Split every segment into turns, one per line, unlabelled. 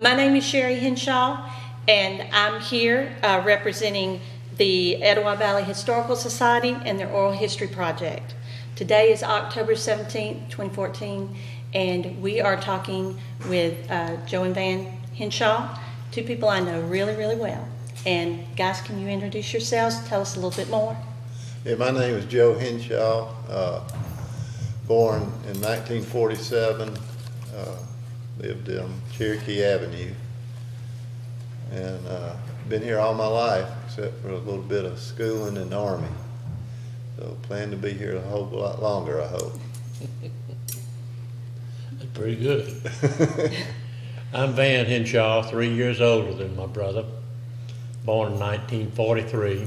My name is Sherry Henshaw, and I'm here representing the Etowah Valley Historical Society and their Oral History Project. Today is October 17th, 2014, and we are talking with Joe and Van Henshaw, two people I know really, really well. And guys, can you introduce yourselves? Tell us a little bit more.
Yeah, my name is Joe Henshaw, born in 1947, lived on Cherokee Avenue, and been here all my life except for a little bit of schooling and Army. So plan to be here a whole lot longer, I hope.
That's pretty good. I'm Van Henshaw, 3 years older than my brother, born in 1943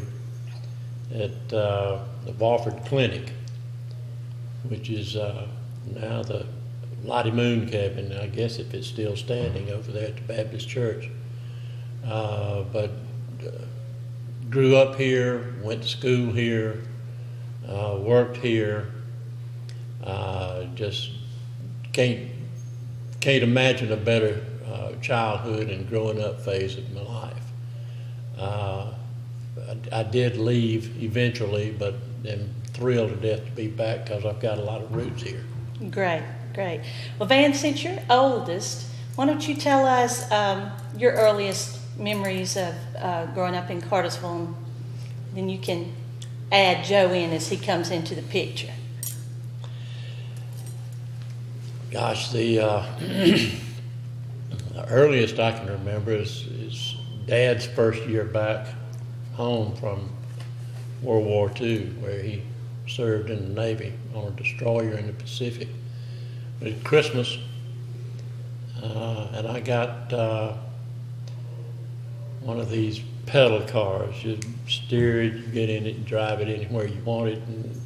at the Wofford Clinic, which is now the Lottie Moon Cabin, I guess, if it's still standing over there at the Baptist Church. But grew up here, went to school here, worked here. Just can't imagine a better childhood and growing up phase of my life. I did leave eventually, but am thrilled to death to be back because I've got a lot of roots here.
Great, great. Well, Van, since you're oldest, why don't you tell us your earliest memories of growing up in Cartersville, and then you can add Joe in as he comes into the picture.
Gosh, the earliest I can remember is Dad's first year back home from World War II, where he served in the Navy on a destroyer in the Pacific. But at Christmas, and I got one of these pedal cars. You steer it, you get in it, and drive it anywhere you want it. And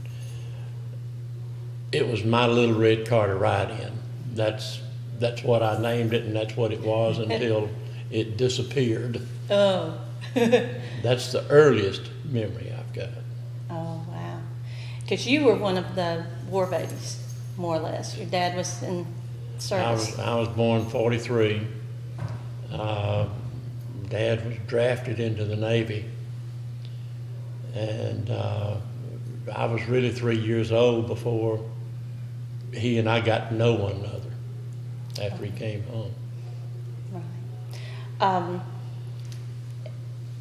it was my little red car to ride in. That's what I named it, and that's what it was until it disappeared.
Oh.
That's the earliest memory I've got.
Oh, wow. Because you were one of the war babies, more or less. Your dad was in service.
I was born 43. Dad was drafted into the Navy, and I was really 3 years old before he and I got to know one another after he came home.
Right.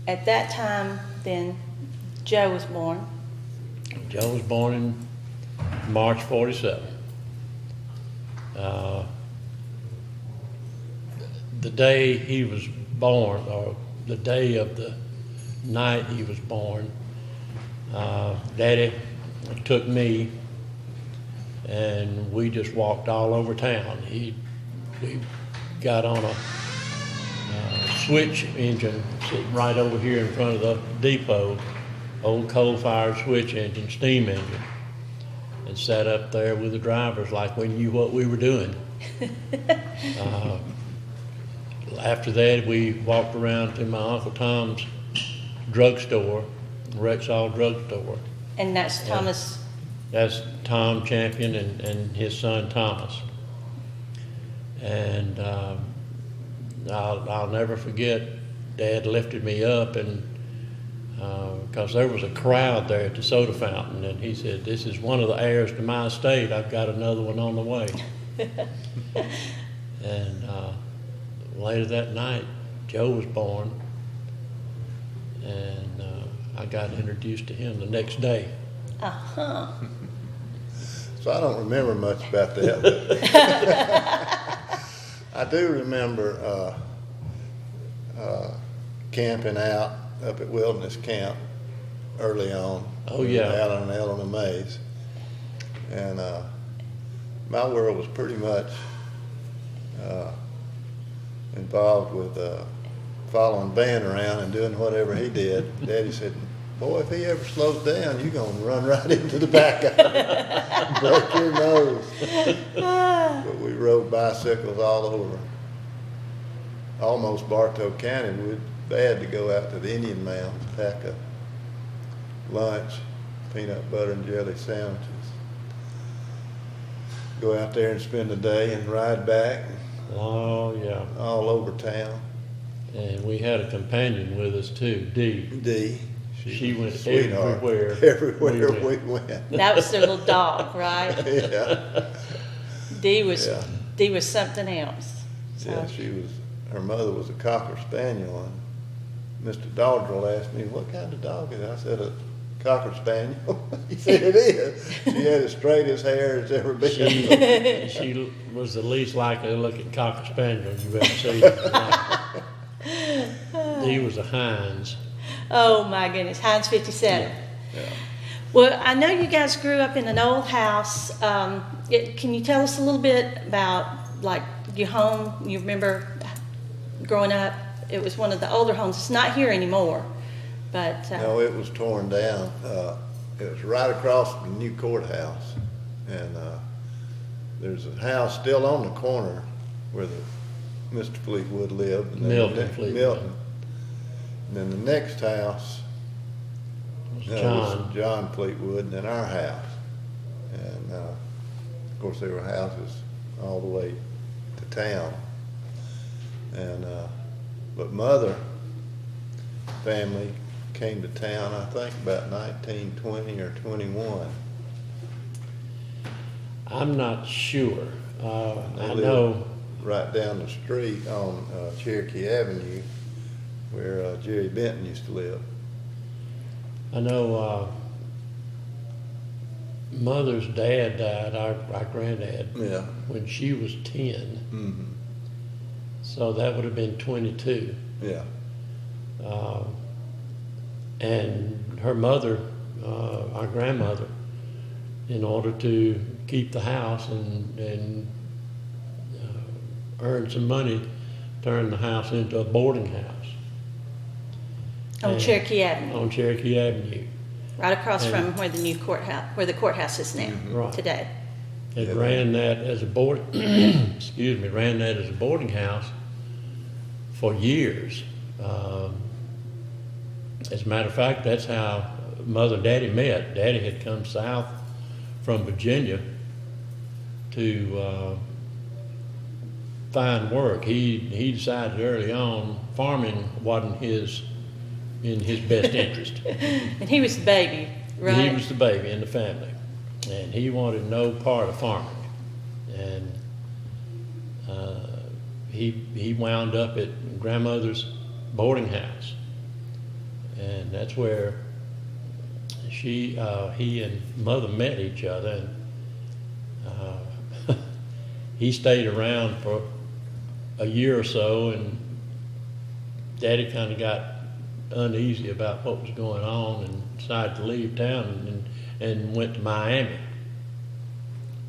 At that time, then, Joe was born.
Joe was born in March 47. The day he was born, or the day of the night he was born, Daddy took me and we just walked all over town. We got on a switch engine sitting right over here in front of the depot, old coal-fired switch engine, steam engine, and sat up there with the drivers like we knew what we were doing. After that, we walked around to my Uncle Tom's drugstore, Rexall drugstore.
And that's Thomas.
That's Tom Champion and his son Thomas. And I'll never forget, Dad lifted me up, and because there was a crowd there at the soda fountain, and he said, "This is one of the heirs to my estate. I've got another one on the way." And later that night, Joe was born, and I got introduced to him the next day.
Uh-huh.
So I don't remember much about that, but I do remember camping out up at Wilderness Camp early on.
Oh, yeah.
Out on Eleanor Mays. And my world was pretty much involved with following Van around and doing whatever he did. Daddy said, "Boy, if he ever slows down, you're going to run right into the back of him, break your nose." But we rode bicycles all over, almost Bartow County. We had to go out to the Indian Mounds, pack a lunch, peanut butter and jelly sandwiches, go out there and spend the day and ride back.
Oh, yeah.
all over town.
And we had a companion with us too, Dee.
Dee.
She
was
went
a sweetheart.
everywhere.
Everywhere
we
we went.
That was their little dog, right?
Yeah.
Dee was,
Yeah.
Dee was something else. So,
Yeah, her mother was a Cocker Spaniel, and Mr. Dodrell asked me, what kind of dog is it? I said, a Cocker Spaniel. He said, it is. She had as straight as hair as ever been.
She was the least likely to look at Cocker Spaniel you've ever seen. Dee was a Heinz.
oh my goodness, Heinz 57.
Yeah.
Well, I know you guys grew up in an old house. Can you tell us a little bit about, like, your home? You remember growing up? It was one of the older homes. It's not here anymore, but
No, it was torn down. It was right across from the new courthouse. And there's a house still on the corner where Mr. Fleetwood lived. And then
Milton Fleetwood.
Milton. And then the next house was
John.
John Fleetwood, and then our house. And of course, there were houses all the way to town. And but Mother family came to town, I think, about 1920 or 21.
I'm not sure.
They
I
lived
know.
right down the street on Cherokee Avenue, where Jerry Benton used to live.
I know Mother's dad died, our granddad,
Yeah.
when she was 10.
Mm-hmm.
So that would have been 22.
Yeah.
And her mother, our grandmother, in order to keep the house and earn some money, turned the house into a boarding house
on
and-
Cherokee Avenue,
on Cherokee Avenue.
right across
and-
from where the courthouse is now
Right.
today.
It
Yeah.
ran that as a board, excuse me, ran that as a boarding house for years. As a matter of fact, that's how Mother and Daddy met. Daddy had come south from Virginia to find work. He decided early on farming wasn't in his best interest.
And he was the baby, right?
He was the baby in the family, and he wanted no part of farming. And he wound up at grandmother's boarding house, and that's where he and Mother met each other. And he stayed around for a year or so, and Daddy kind of got uneasy about what was going on and decided to leave town and went to Miami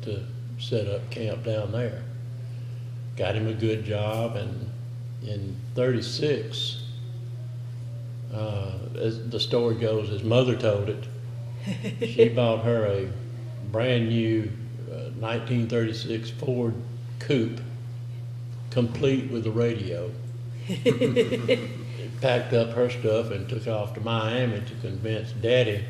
to set up camp down there. Got him a good job, and in 36, as the story goes, as Mother told it, she bought her a brand new 1936 Ford Coupe, complete with a radio. Packed up her stuff and took off to Miami to convince Daddy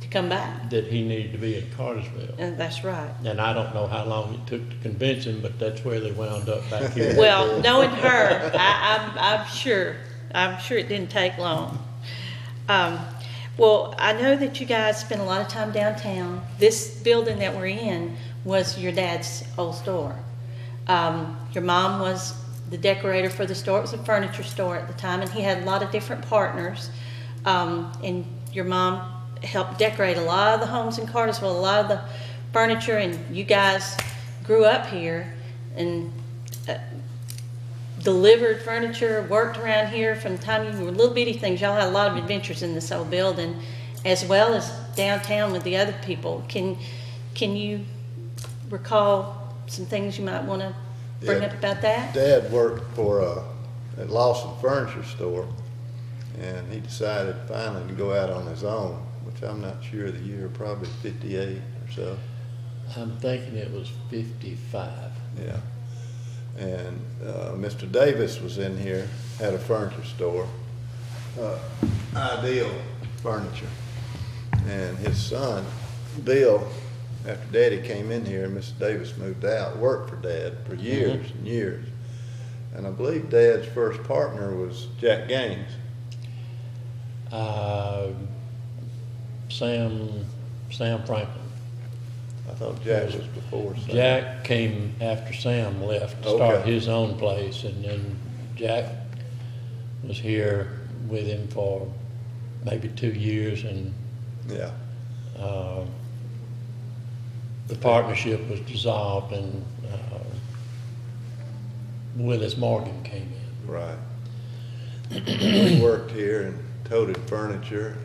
to come back.
that he needed to be in Cartersville.
That's right.
And I don't know how long it took to convince him, but that's where they wound up back here.
Well, knowing her, I'm sure it didn't take long. Well, I know that you guys spend a lot of time downtown. This building that we're in was your dad's old store. Your mom was the decorator for the store. It was a furniture store at the time, and he had a lot of different partners. And your mom helped decorate a lot of the homes in Cartersville, a lot of the furniture, and you guys grew up here and delivered furniture, worked around here from the time you were little bitty things. Y'all had a lot of adventures in this old building, as well as downtown with the other people. Can you recall some things you might want to bring
Yeah.
up about that?
Dad worked for a Lawson Furniture Store, and he decided finally to go out on his own, which I'm not sure of the year, probably 58 or so.
I'm thinking it was 55.
Yeah. And Mr. Davis was in here, had a furniture store, Ideal Furniture. And his son, Bill, after Daddy came in here, Mr. Davis moved out, worked for Dad for years and years. And I believe Dad's first partner was Jack Gaines.
Sam Franklin.
I thought Jack was before Sam.
Jack came after Sam left to start his own place, and then Jack was here with him for maybe 2 years, and
Yeah,
the partnership was dissolved, and Willis Morgan came in.
right. We worked here and toted furniture.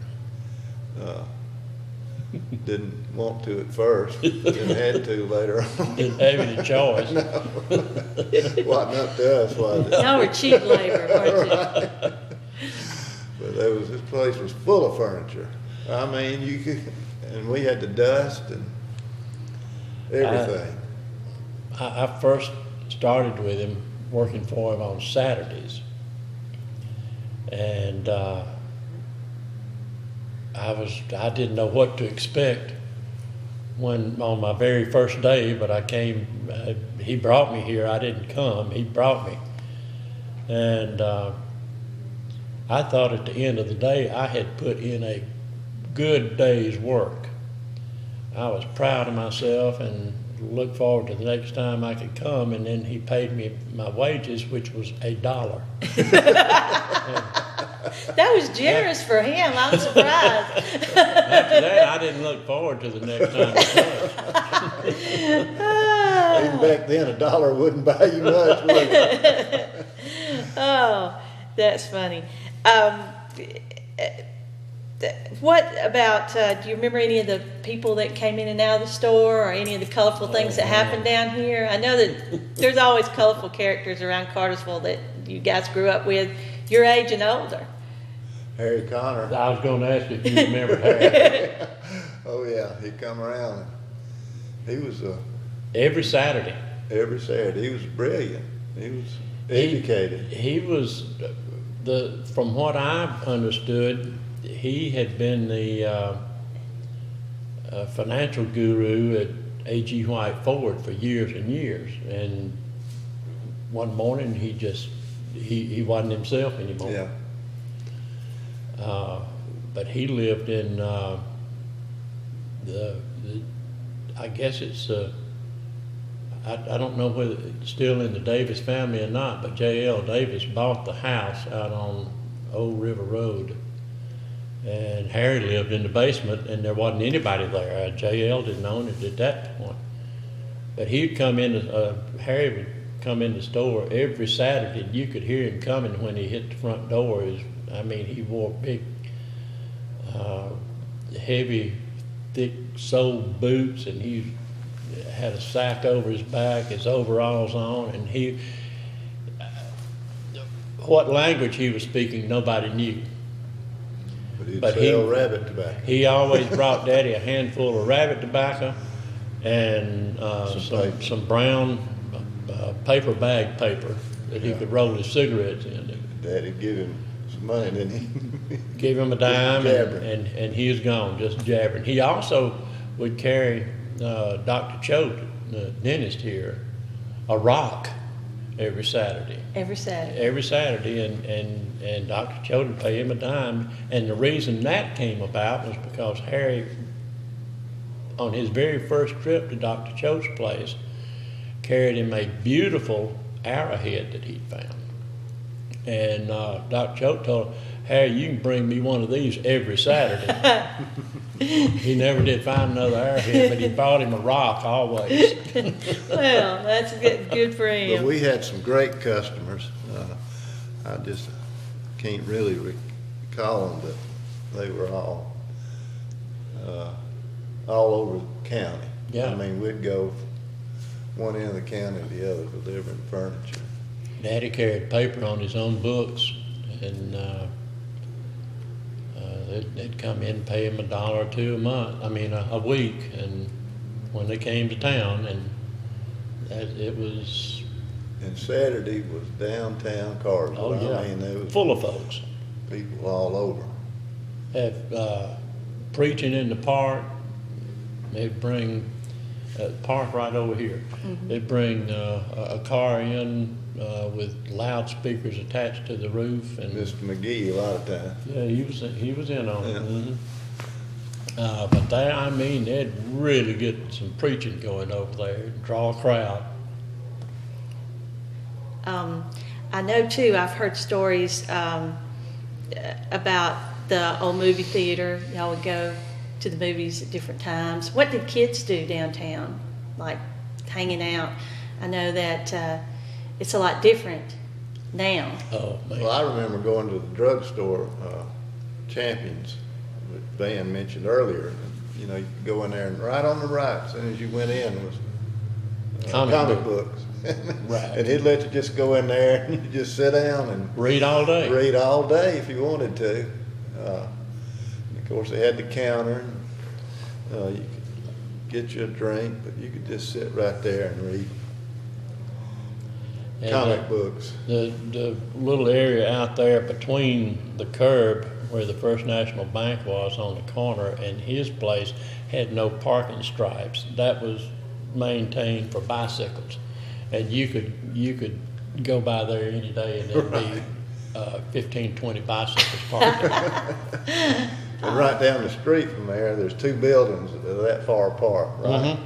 Didn't want to at first, then had to later on.
Didn't have any choice.
Wasn't up to us, was it?
Y'all were cheap labor, weren't you?
But this place was full of furniture. I mean, you could, and we had to dust and everything.
I first started with him working for him on Saturdays, and I didn't know what to expect when on my very first day, but I came. He brought me here. I didn't come. He brought me, and I thought at the end of the day I had put in a good day's work. I was proud of myself and looked forward to the next time I could come, and then he paid me my wages, which was $1.
That was generous for him. I'm surprised.
After that, I didn't look forward to the next time he came.
Even back then, $1 wouldn't buy you much, would it?
Oh, that's funny. What about, do you remember any of the people that came in and out of the store, or any of the colorful things that happened down here? I know that there's always colorful characters around Cartersville that you guys grew up with, your age and older.
Harry Connor.
I was going to ask if you remember Harry.
Oh yeah, he'd come around. And he was
Every Saturday.
every Saturday. He was brilliant. He was educated.
He was, from what I've understood, he had been the financial guru at A.G. White Ford for years and years. And one morning he wasn't himself anymore.
Yeah.
But he lived in I guess it's I don't know whether it's still in the Davis family or not, but J.L. Davis bought the house out on Old River Road, and Harry lived in the basement, and there wasn't anybody there. J.L. didn't own it at that point, but he'd come in. Harry would come in the store every Saturday, and you could hear him coming when he hit the front door. He wore big, heavy, thick soled boots, and he had a sack over his back, his overalls on, and what language he was speaking, nobody knew.
But he'd sell rabbit tobacco.
He always brought Daddy a handful of rabbit tobacco and some brown paper bag paper that he could roll his cigarettes in.
Daddy'd give him some money, didn't he?
Give him a dime,
Jabbering.
and he was gone, just jabbering. He also would carry Dr. Choate, the dentist here, a rock every Saturday.
Every Saturday.
Every Saturday, and Dr. Choate would pay him a dime. And the reason that came about was because Harry, on his very first trip to Dr. Choate's place, carried him a beautiful arrowhead that he'd found. And Dr. Choate told him, Harry, you can bring me one of these every Saturday. He never did find another arrowhead, but he brought him a rock always.
Well, that's good for him.
But we had some great customers. I just can't really recall them, but they were all over the county.
Yeah.
I mean, we'd go one end of the county to the other delivering furniture.
Daddy carried paper on his own books, and they'd come in and pay him $1 or $2 a week, and when they came to town, and it was.
And Saturday was downtown Cartersville.
Oh yeah,
I mean, there was
full of folks.
people all over.
Have preaching in the park. They'd bring park right over here. They bring a car in with loudspeakers attached to the roof, and
Mr. McGee a lot of times.
yeah, he was in on it.
Yeah.
But they, I mean, they'd really get some preaching going over there, draw a crowd.
I know too, I've heard stories about the old movie theater. Y'all would go to the movies at different times. What did kids do downtown, like hanging out? I know that it's a lot different now.
Oh, man.
Well, I remember going to the drugstore, Champions, that Van mentioned earlier. You know, you could go in there and right on the right, as soon as you went in, was comic books.
Right.
And he'd let you just go in there and you just sit down and
Read all day.
read all day if you wanted to. And of course, they had the counter. And, you could get you a drink, but you could just sit right there and read
And,
comic books.
The little area out there between the curb where the First National Bank was on the corner and his place had no parking stripes. That was maintained for bicycles. And you could go by there any day and there'd be 15, 20 bicycles parked.
And right down the street from there, there's two buildings that are that far apart, right?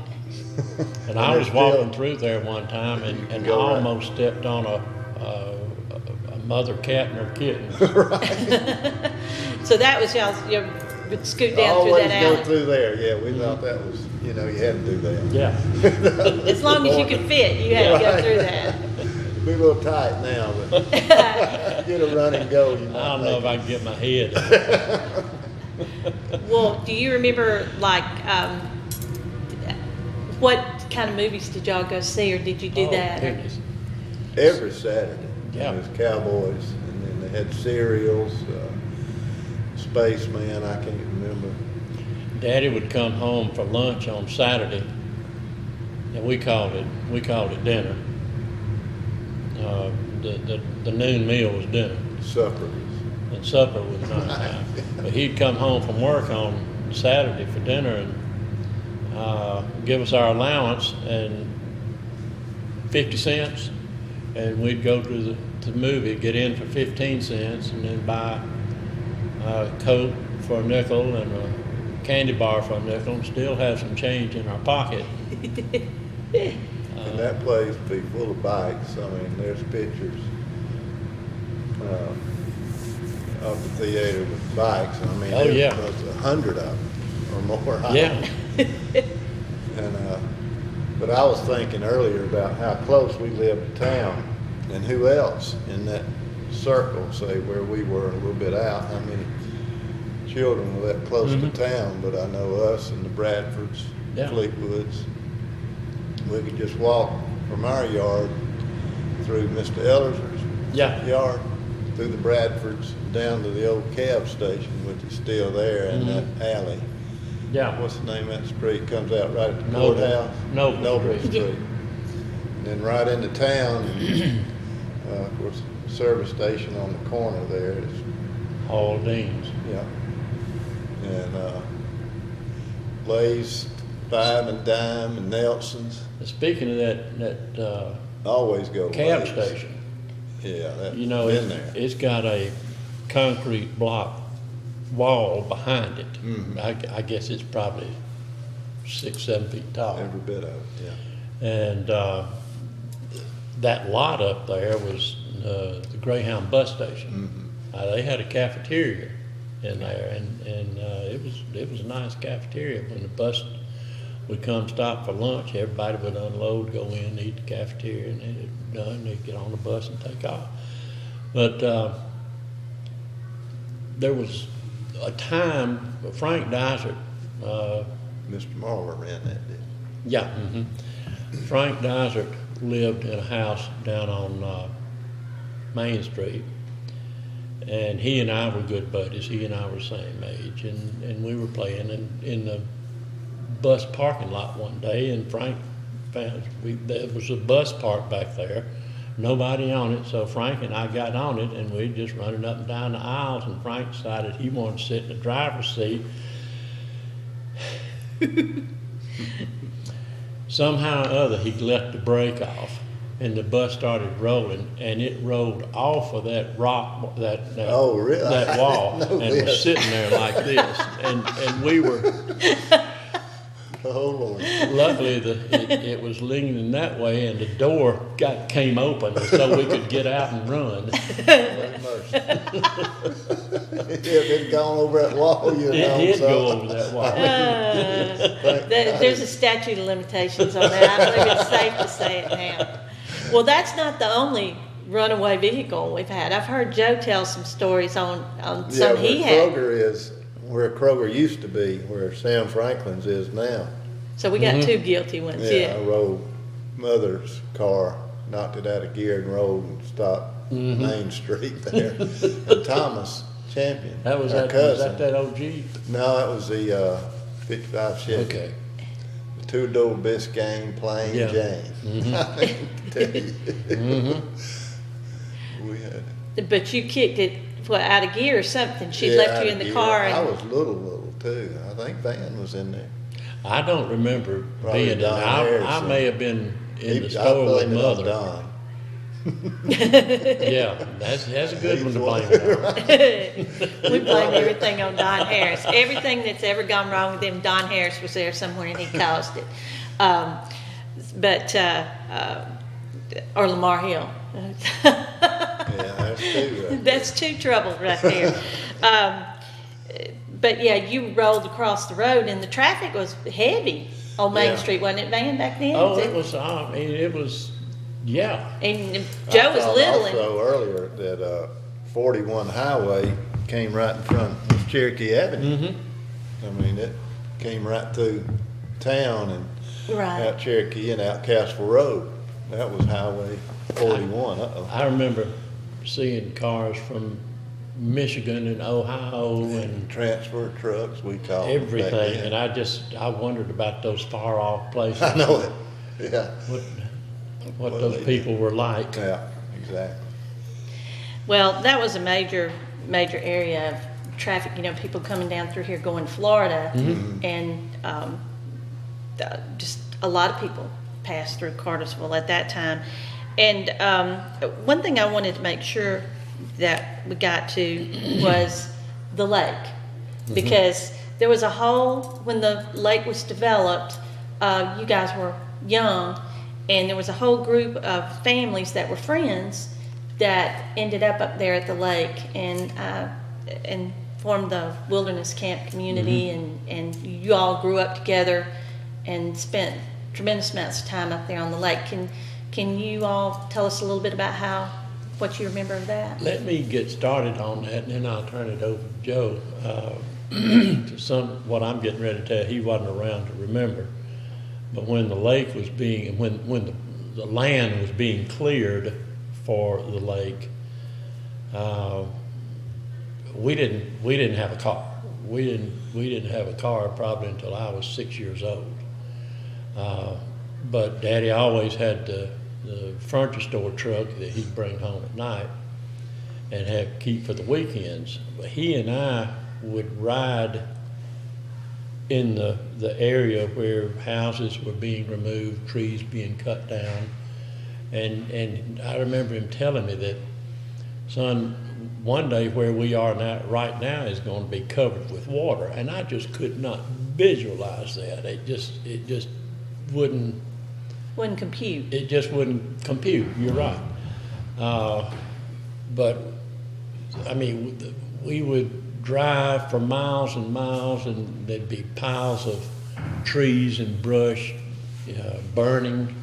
And I was walking through there one time and I
go right.
almost stepped on a mother cat and her kittens.
So that was y'all would scoot down through
Always
that
go
alley.
through there, yeah, we thought that was, you know, you had to do that.
Yeah.
As long as you could fit, you had to go
Right.
through that.
Be a little tight now, but get a run and go, you
I
might
don't know if
make
I can get my head in.
Well, do you remember, like, what kind of movies did y'all go see, or did you do
Oh,
that?
goodness.
it. Every Saturday.
Yeah.
It was Cowboys, and then they had cereals, Spaceman, I can't remember.
Daddy would come home for lunch on Saturday, and we called it dinner. The noon meal was dinner,
Supper was.
and supper was night. But he'd come home from work on Saturday for dinner and give us our allowance and 50 cents, and we'd go to the movie, get in for 15 cents, and then buy a Coke for a nickel and a candy bar for a nickel, and still have some change in our pocket.
And that place would be full of bikes. I mean, there's pictures of the theater with bikes. I mean,
Oh,
there
yeah.
was 100 of them or more.
Yeah.
And but I was thinking earlier about how close we lived to town, and who else in that circle, say where we were a little bit out, how many children were that close to town. But I know us and the Bradfords,
Yeah.
Fleetwoods, we could just walk from our yard through Mr. Ellers's
Yeah.
yard, through the Bradfords, down to the old cab station, which is still there, and that alley.
Yeah.
What's the name of that street? Comes out right at the
Noble.
courthouse?
Noble
Street.
Street.
And then right into town, of course, the service station on the corner there is,
Hall Dean's.
yeah. And Lay's, Five and Dime and Nelson's,
Speaking of that
always go to
cab
Lay's.
station,
Yeah, that's
you know,
been there.
it's got a concrete block wall behind it. I guess it's probably 6-7 feet tall.
Every bit of it, yeah.
And that lot up there was the Greyhound bus station. They had a cafeteria in there, and it was a nice cafeteria. When the bus would come stop for lunch, everybody would unload, go in, eat the cafeteria, and then it done, they'd get on the bus and take off. But there was a time, Frank Dysart,
Mr. Marler ran that, didn't he?
yeah, Frank Dysart lived in a house down on Main Street, and he and I were good buddies. He and I were the same age, and we were playing in the bus parking lot one day, and Frank found there was a bus parked back there, nobody on it, so Frank and I got on it, and we just running up and down the aisles, and Frank decided he wanted to sit in the driver's seat. somehow or other he left the brake off, and the bus started rolling, and it rolled off of that rock, that
Oh, really?
that wall,
I didn't know
and was
this.
sitting there like this, and we were.
Oh, Lord.
Luckily, it was leaning that way, and the door came open, so we could get out and run.
Lord mercy. It had gone over that wall, you know.
It did
so-
go over that wall.
There's a statute of limitations on that. I believe it's safe to say it now. Well, that's not the only runaway vehicle we've had. I've heard Joe tell some stories on some
Yeah,
he
where
had.
Kroger is, where Kroger used to be, where Sam Franklin's is now.
So we got two guilty ones,
Yeah,
yeah.
I rolled mother's car, knocked it out of gear and rolled and stopped Main Street there. And Thomas Champion,
That was
our
that.
cousin.
Was that old Jeep?
No, that was the 55 Chevy.
Okay.
The two-door Biscayne plain
Yeah.
Jane. I mean, tell you. We had.
But you kicked it, out of gear or something. She
yeah,
left
out
you
of
in the
gear.
car.
I
And,
was little too. I think Van was in there.
I don't remember
Probably
being in.
Don
I
Harrison.
may have been in the
I
store with
blamed it on
mother.
Don.
Yeah, that's a good one to blame it on.
we blame everything on Don Harris. Everything that's ever gone wrong with him, Don Harris was there somewhere and he caused it. Or Lamar Hill.
Yeah, that's two. Right
That's two troubles right there. But yeah, you rolled across the road and the traffic was heavy on Main
Yeah.
Street, wasn't it, Van, back then?
Oh, it was. I mean, it was. Yeah.
And Joe was
I thought
little and
also earlier that 41 Highway came right in front of Cherokee Avenue.
Mm-hmm.
I mean, it came right through town and
right.
out Cherokee and out Castle Road. That was Highway 41. Uh-oh.
I remember seeing cars from Michigan and Ohio and
Transfer trucks, we call them back
everything,
then.
and I wondered about those far off places.
I know it. Yeah.
What
Well,
those
they
people were like.
Yeah, exactly.
Well, that was a major area of traffic, people coming down through here going to Florida. And just a lot of people passed through Cartersville at that time. And one thing I wanted to make sure that we got to was the lake. Because there was a whole, when the lake was developed, you guys were young, and there was a whole group of families that were friends that ended up there at the lake and formed the wilderness camp community, and you all grew up together and spent tremendous amounts of time up there on the lake. Can you all tell us a little bit about what you remember of that?
Let me get started on that, and then I'll turn it over to Joe. To what I'm getting ready to tell, he wasn't around to remember. But when the lake was when the land was being cleared for the lake, we didn't have a car. We didn't have a car probably until I was 6 years old. But Daddy always had the furniture store truck that he'd bring home at night and keep for the weekends. But he and I would ride in the area where houses were being removed, trees being cut down. And I remember him telling me that, son, one day where we are now, right now, is going to be covered with water. And I just could not visualize that. It just wouldn't.
Wouldn't compute.
It just wouldn't compute. You're right. But I mean, we would drive for miles and miles, and there'd be piles of trees and brush burning.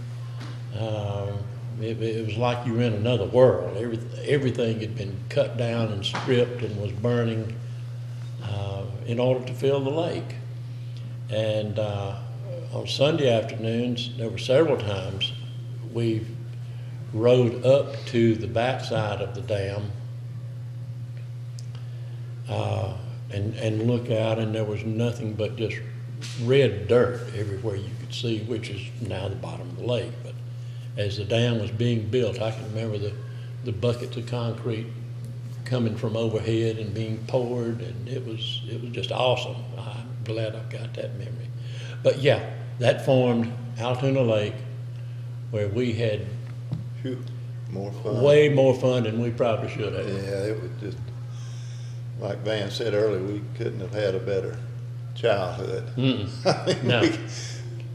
It was like you were in another world. Everything had been cut down and stripped and was burning in order to fill the lake. And on Sunday afternoons, there were several times we rode up to the backside of the dam and look out, and there was nothing but just red dirt everywhere you could see, which is now the bottom of the lake. But as the dam was being built, I can remember the buckets of concrete coming from overhead and being poured, and it was just awesome. I'm glad I've got that memory. But yeah, that formed Altoona Lake, where we had
Phew, more fun.
way more fun than we probably should have.
Yeah, it was just, like Van said earlier, we couldn't have had a better childhood. I mean,
No.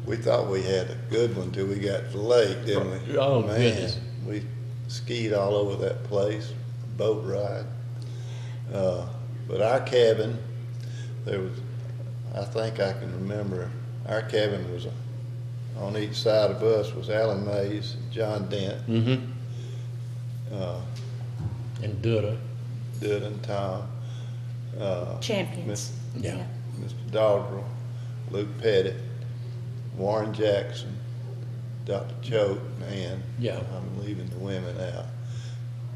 we thought we had a good one till we got to the lake, didn't we?
Oh,
Man,
goodness.
we skied all over that place, boat ride. But our cabin, there was, I think I can remember, our cabin was on each side of us was Alan Mays, John Dent,
Mm-hmm. And Dutta.
Dud and Tom.
Champions.
Yeah.
Mr. Dodrell, Luke Pettit, Warren Jackson, Dr. Choate, and
Yeah.
I'm leaving the women out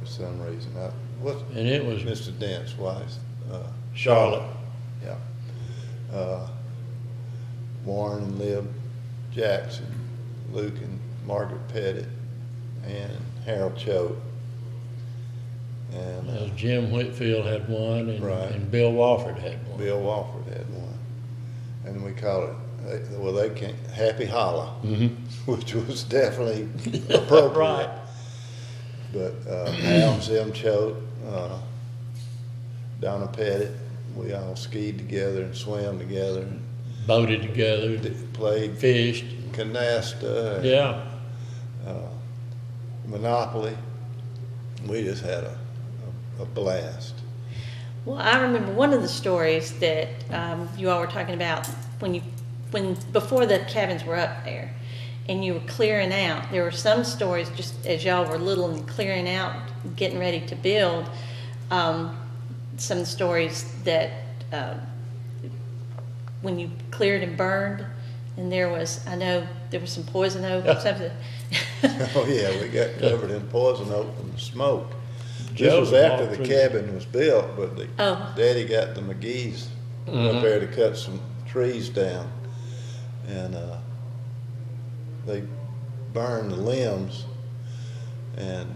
for some reason. What's
And it was
Mr. Dent's wife?
Charlotte.
Yeah. Warren and Lib Jackson, Luke and Margaret Pettit, and Harold Choate. And
As Jim Whitfield had one, and,
Right.
and Bill Wofford had one.
Bill Wofford had one. And we called it, well, they came Happy Hollow, which was definitely appropriate.
Right.
But Al and Zim Choate, Donna Pettit, we all skied together and swam together and
Boated together,
played
fished.
canasta and
Yeah.
Monopoly. We just had a blast.
Well, I remember one of the stories that you all were talking about when before the cabins were up there, and you were clearing out. There were some stories just as y'all were little and clearing out, getting ready to build. Some stories that when you cleared and burned, and I know there was some poison oak or something.
Oh yeah, we got covered in poison oak from the smoke. This
Joe
was after
walked
the
through-
cabin was built, but
Oh.
Daddy got the McGee's up there to cut some trees down, and they burned the limbs and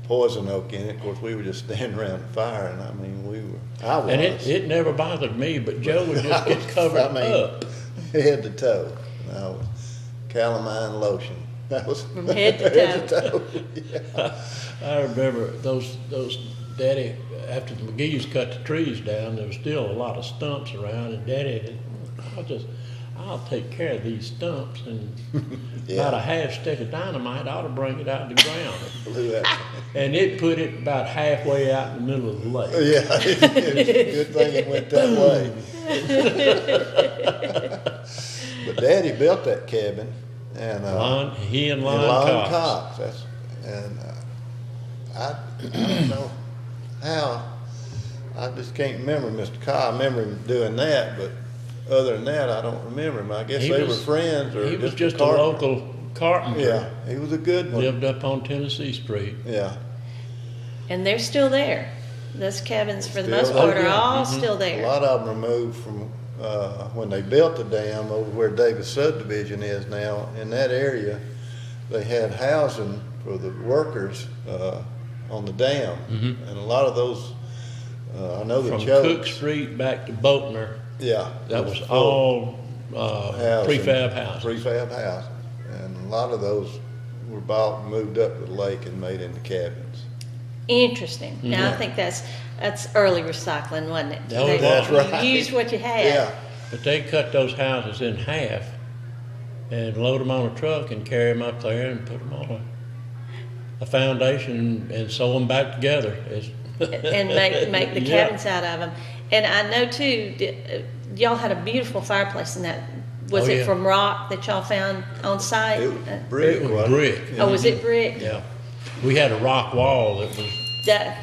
poison oak in it. Of course, we were just standing around the fire, and I mean, I was.
And it never bothered me, but Joe would just get covered
I mean,
up.
head to toe. And I was calamine lotion. That was
From head to
toe. Yeah.
I remember those Daddy, after the McGee's cut the trees down, there was still a lot of stumps around, and Daddy had, I'll take care of these stumps, and
Yeah.
about a half stick of dynamite ought to bring it out of the ground.
Blew out.
And it put it about halfway out in the middle of the lake.
Yeah, it was a good thing it went that way. But Daddy built that cabin, and
He and Lon
Lon
Cox.
Cox. I don't know how. I just can't remember Mr. Cox. I remember him doing that, but other than that, I don't remember him. I guess
He
they
was-
were friends, or
He was just a
carpenter.
local carpenter.
Yeah, he was a good one.
Lived up on Tennessee Street.
Yeah.
And they're still there. Those cabins, for the
Still
most
there.
part, are all
Mhm.
still
A
there.
lot of them were moved from when they built the dam over where Davis subdivision is now. In that area, they had housing for the workers on the dam, and a lot of those. I know the
From
Chokes.
Cook Street back to Boatner,
Yeah,
that
it
was
full
all
housing,
prefab houses.
Prefab houses, and a lot of those were bought and moved up to the lake and made into cabins.
Interesting. Now, I
Yeah.
think that's early recycling, wasn't it?
Oh,
They-
that's
you
right.
used what you had.
Yeah,
But they cut those houses in half and load them on a truck and carry them up there and put them on a foundation and sew them back together.
And make the
Yeah.
cabins out of them. And I know too, y'all had a beautiful fireplace in that. Was
Oh,
it
yeah.
from rock that y'all found on site?
it was brick.
It was
wasn't
brick.
Oh, was it brick?
Yeah. We had a rock wall that was
That,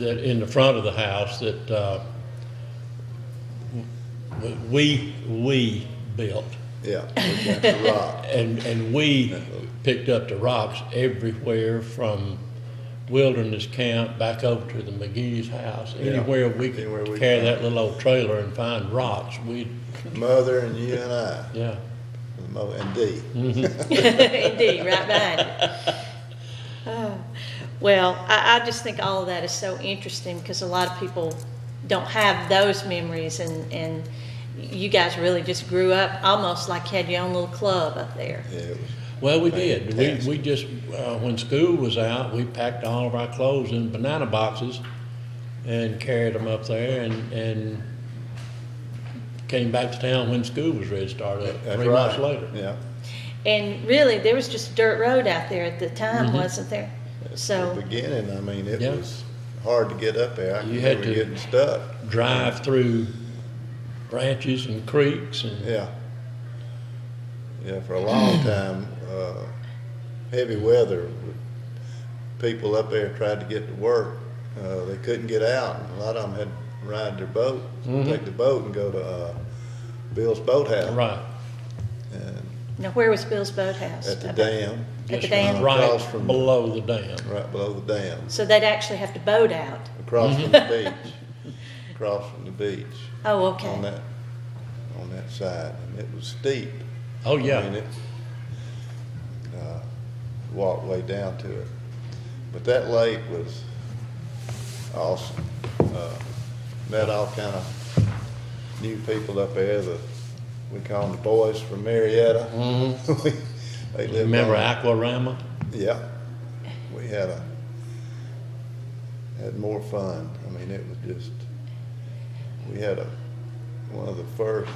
in the front of the house that we built.
Yeah, we got the rock.
And we picked up the rocks everywhere from Wilderness Camp back over to the McGee's house.
Yeah.
Anywhere we could
Anywhere we
carry
could.
that little old trailer and find rocks, we'd,
Mother and you and I,
yeah.
and Dee.
indeed, right behind it. Oh. Well, I just think all of that is so interesting because a lot of people don't have those memories, and you guys really just grew up almost like you had your own little club up there.
Yeah, it was.
Well, we did.
Fantastic.
We just, when school was out, we packed all of our clothes in banana boxes and carried them up there and came back to town when school was ready to start up,
That's
3
right.
months later.
Yeah.
And really, there was just a dirt road out there at the time, wasn't there?
At the
So,
beginning, I mean, it
Yeah.
was hard to get up there. I
You had
remember
to-
getting stuck.
Drive through branches and creeks and,
Yeah. Yeah, for a long time, heavy weather, people up there tried to get to work. They couldn't get out. And a lot of them had to ride their boat, take the boat and go to Bill's Boathouse.
right,
And
now where was Bill's Boathouse?
at the dam,
At the
just
dam?
right
Across from the-
below the dam.
right below the dam,
So they'd actually have to boat out.
across from the beach, across from the beach.
Oh, okay.
On that side, and it was steep.
Oh,
I mean,
yeah.
it, walked way down to it. But that lake was awesome. Met all kind of new people up there. We call them the boys from Marietta. They lived
Remember
on-
Aquarama?
Yeah. We had more fun. I mean, it was just, we had one of the first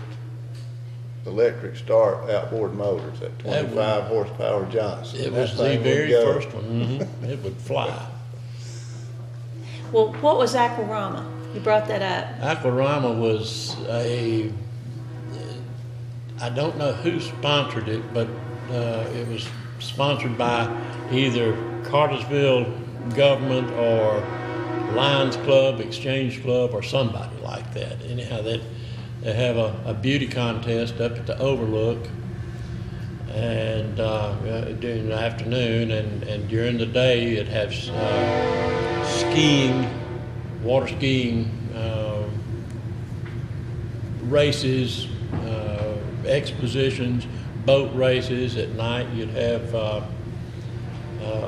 electric start outboard motors, that
That
25 horsepower Johnson.
It
That
was the
thing would
very
go.
first one. It would fly.
Well, what was Aquarama? You brought that up.
Aquarama was I don't know who sponsored it, but it was sponsored by either Cartersville government or Lions Club, Exchange Club, or somebody like that. Anyhow, they have a beauty contest up at the Overlook, and during the afternoon, and during the day it has skiing, water skiing races, expositions, boat races. At night you'd have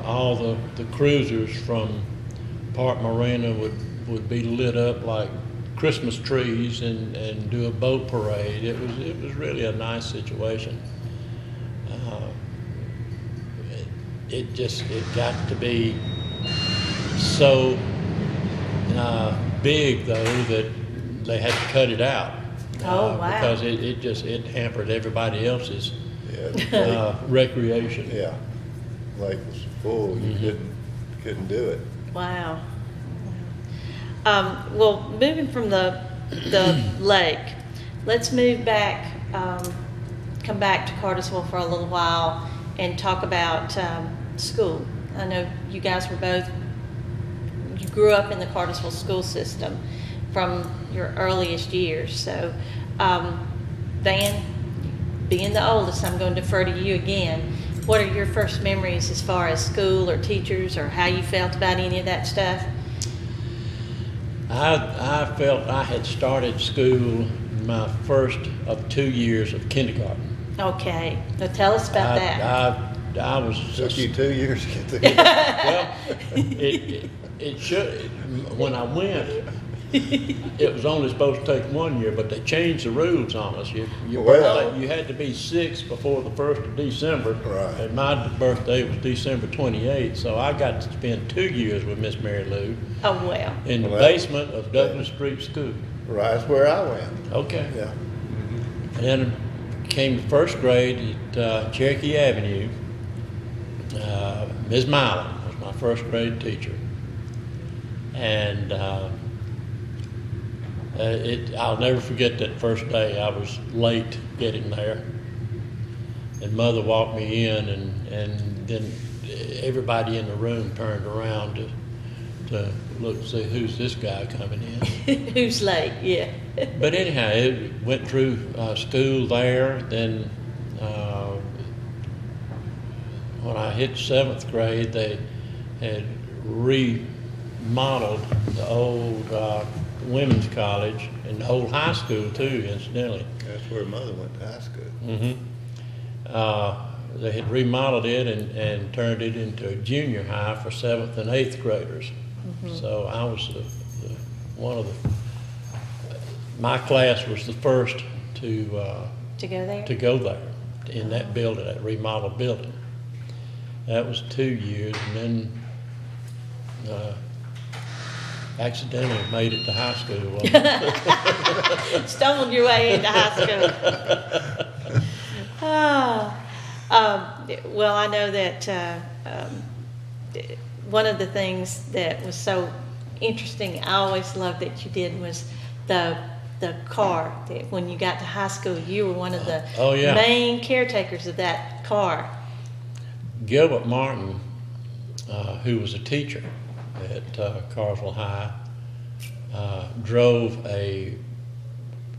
all the cruisers from Park Marina would be lit up like Christmas trees and do a boat parade. It was really a nice situation. It got to be so big though that they had to cut it out.
Oh, wow.
Because it hampered everybody else's
Yeah, the lake,
recreation.
yeah. Lake was full. You couldn't do it.
Wow. Well, moving from the lake, let's move back, come back to Cartersville for a little while and talk about school. I know you guys you grew up in the Cartersville school system from your earliest years. So, Van, being the oldest, I'm going to defer to you again. What are your first memories as far as school or teachers or how you felt about any of that stuff?
I felt I had started school my first of 2 years of kindergarten.
Okay, now tell us about that.
I was
Took you 2 years to get there.
well. It should. When I went, it was only supposed to take 1 year, but they changed the rules on us.
Well-
You had to be 6 before the 1st of December.
Right.
And my birthday was December 28th, so I got to spend 2 years with Miss Mary Lou
Oh, well.
in the
Well,
basement of Douglas Street School.
Right, that's where I went.
Okay.
Yeah.
And came to first grade at Cherokee Avenue. Ms. Milan was my first grade teacher. And I'll never forget that first day. I was late getting there. And Mother walked me in, and then everybody in the room turned around to look and see who's this guy coming in.
Who's late? Yeah.
But anyhow, it went through school there. Then when I hit 7th grade, they had remodeled the old women's college and the old high school too, incidentally.
That's where Mother went to high school.
They had remodeled it and turned it into a junior high for 7th and 8th graders. So I was one of my class was the first to
go there?
to go there in that building, that remodeled building. That was 2 years, and then accidentally made it to high school.
Stumbled your way into high school. Well, I know that one of the things that was so interesting, I always loved that you did, was the car. That when you got to high school, you were one of the
Oh, yeah.
main caretakers of that car.
Gilbert Martin, who was a teacher at Cartersville High, drove a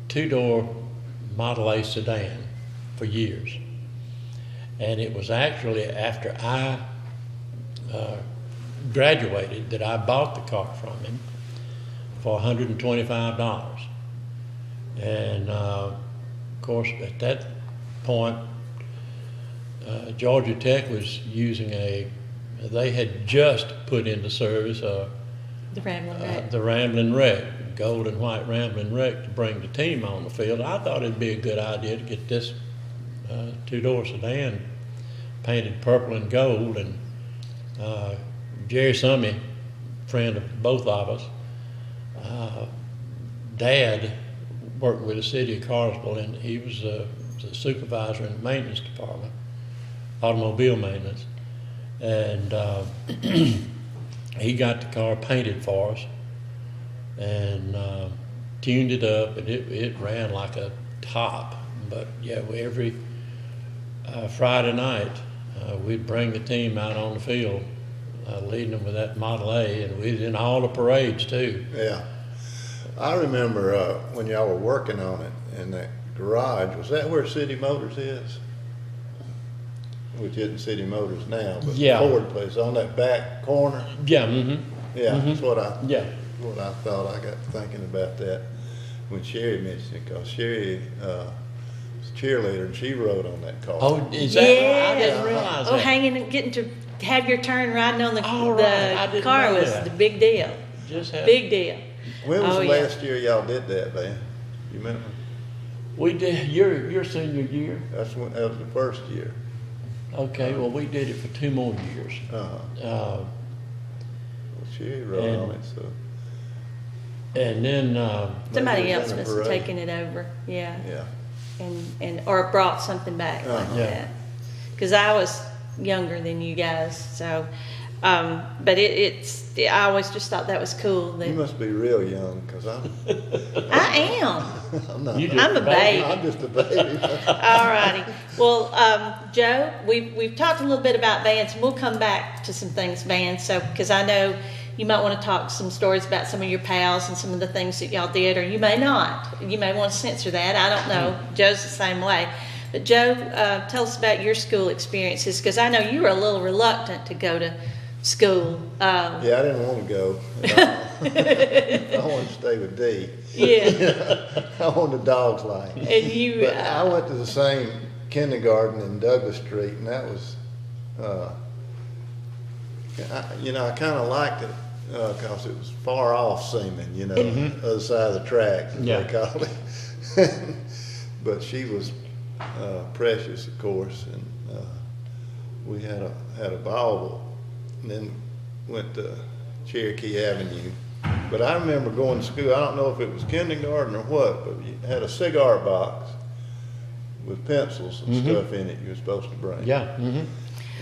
2-door Model A sedan for years. And it was actually after I graduated that I bought the car from him for $125. And of course, at that point, Georgia Tech was using they had just put into service
The Ramblin' Wreck.
the Ramblin' Wreck, gold and white Ramblin' Wreck, to bring the team on the field. I thought it'd be a good idea to get this 2-door sedan painted purple and gold. And Jerry Summey, friend of both of us, Dad worked with the city of Cartersville, and he was the supervisor in the maintenance department, automobile maintenance. And he got the car painted for us and tuned it up, and it ran like a top. But yeah, every Friday night we'd bring the team out on the field, leading them with that Model A, and we was in all the parades too.
Yeah. I remember when y'all were working on it in that garage, was that where City Motors is? Which isn't City Motors now, but
Yeah.
Ford place on that back corner.
Yeah, mm-hmm.
Yeah, that's what I thought. I got thinking about that when Sherry mentioned it, because Sherry was a cheerleader and she rode on that car.
Oh, is that right? I didn't
Yeah.
realize
Oh,
that.
hanging and getting to have your turn riding on the,
Oh, right. I
the
didn't
car
know
was
that.
the big deal.
Just had,
Big deal.
When was
Oh,
the
yeah.
last year y'all did that, man? You remember?
we did your senior year.
That was the first year.
Okay, well, we did it for 2 more years.
Well, Sherry rode
And-
on it, so.
And then
Somebody
Maybe it was
else
in a
must have
parade.
taken it over. Yeah.
Yeah.
And or brought something back like
Uh-huh.
that. Because I was younger than you guys, so. But I always just thought that was cool. That
You must be real young, because
I am.
I'm not.
You just
I'm a baby.
I'm just a baby.
All righty. Well, Joe, we've talked a little bit about bands, and we'll come back to some things bands. So, because I know you might want to talk some stories about some of your pals and some of the things that y'all did, or you may not. You may want to censor that. I don't know. Joe's the same way. But Joe, tell us about your school experiences, because I know you were a little reluctant to go to school.
Yeah, I didn't want to go at all. I wanted to stay with Dee.
Yeah.
I wanted the dog's life.
And you.
But I went to the same kindergarten in Douglas Street, and that was, I kind of liked it because it was far off seeming, other side of the tracks, as
Yeah.
they call it. But she was precious, of course, and we had a ball, and then went to Cherokee Avenue. But I remember going to school, I don't know if it was kindergarten or what, but you had a cigar box with pencils and stuff in it you were supposed to bring.
yeah, mm-hmm.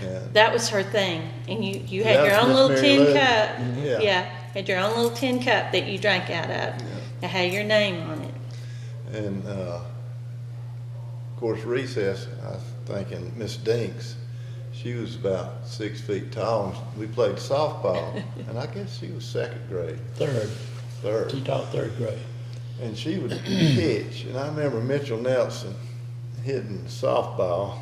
And
That was her thing, and you had
That
your
was
own
Miss
little
Mary
tin
Lou.
cup.
Yeah.
Had your own little tin cup that you drank out of. That had your name on it.
And of course, recess, I was thinking Miss Dinks, she was about 6 feet tall, and we played softball, and I guess she was second grade,
Third.
third.
She taught 3rd grade.
And she would pitch, and I remember Mitchell Nelson hitting softball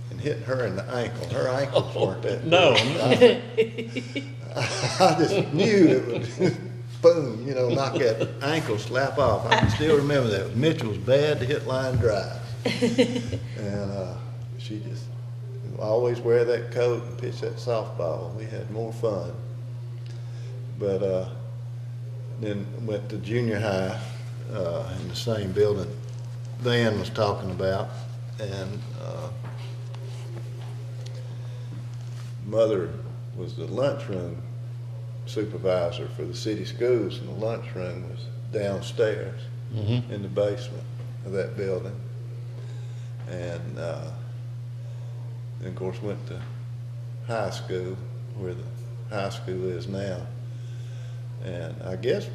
and hitting her in the ankle. Her ankles weren't that
No,
big. I just knew it would, boom, knock that ankle slap off. I can still remember that. Mitchell was bad to hit line drives. And she just always wear that coat and pitch that softball. We had more fun. But then went to junior high in the same building Dan was talking about, and Mother was the lunchroom supervisor for the city schools, and the lunchroom was downstairs in the basement of that building. And of course went to high school, where the high school is now. And I guess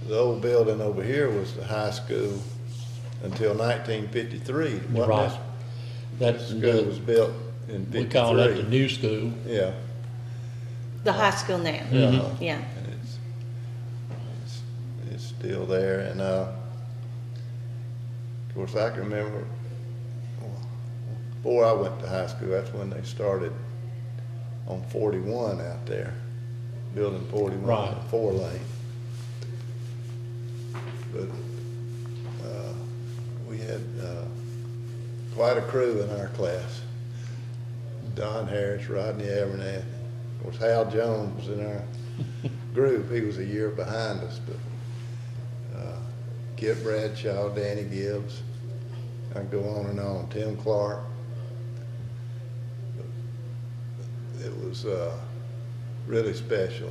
the old building over here was the high school until 1953. wasn't
Right.
it?
That
The school was built in 53.
we call that the new school.
Yeah.
The high school now. Yeah.
And it's still there. And of course, I can remember before I went to high school, that's when they started on 41 out there, building 41,
Right.
4-lane. But we had quite a crew in our class. Don Harris, Rodney Abernathy. Of course, Hal Jones was in our group. He was a year behind us, but Kip Bradshaw, Danny Gibbs, I can go on and on, Tim Clark. But it was really special.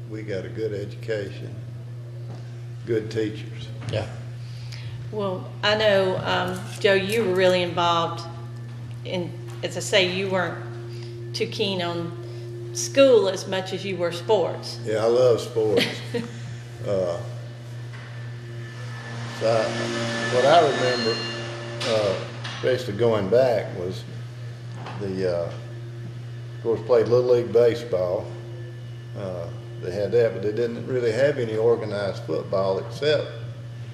We got a good education, good teachers.
Yeah.
Well, I know, Joe, you were really involved in, as I say, you weren't too keen on school as much as you were sports.
Yeah, I love sports. What I remember, especially going back, was of course, played Little League Baseball. They had that, but they didn't really have any organized football except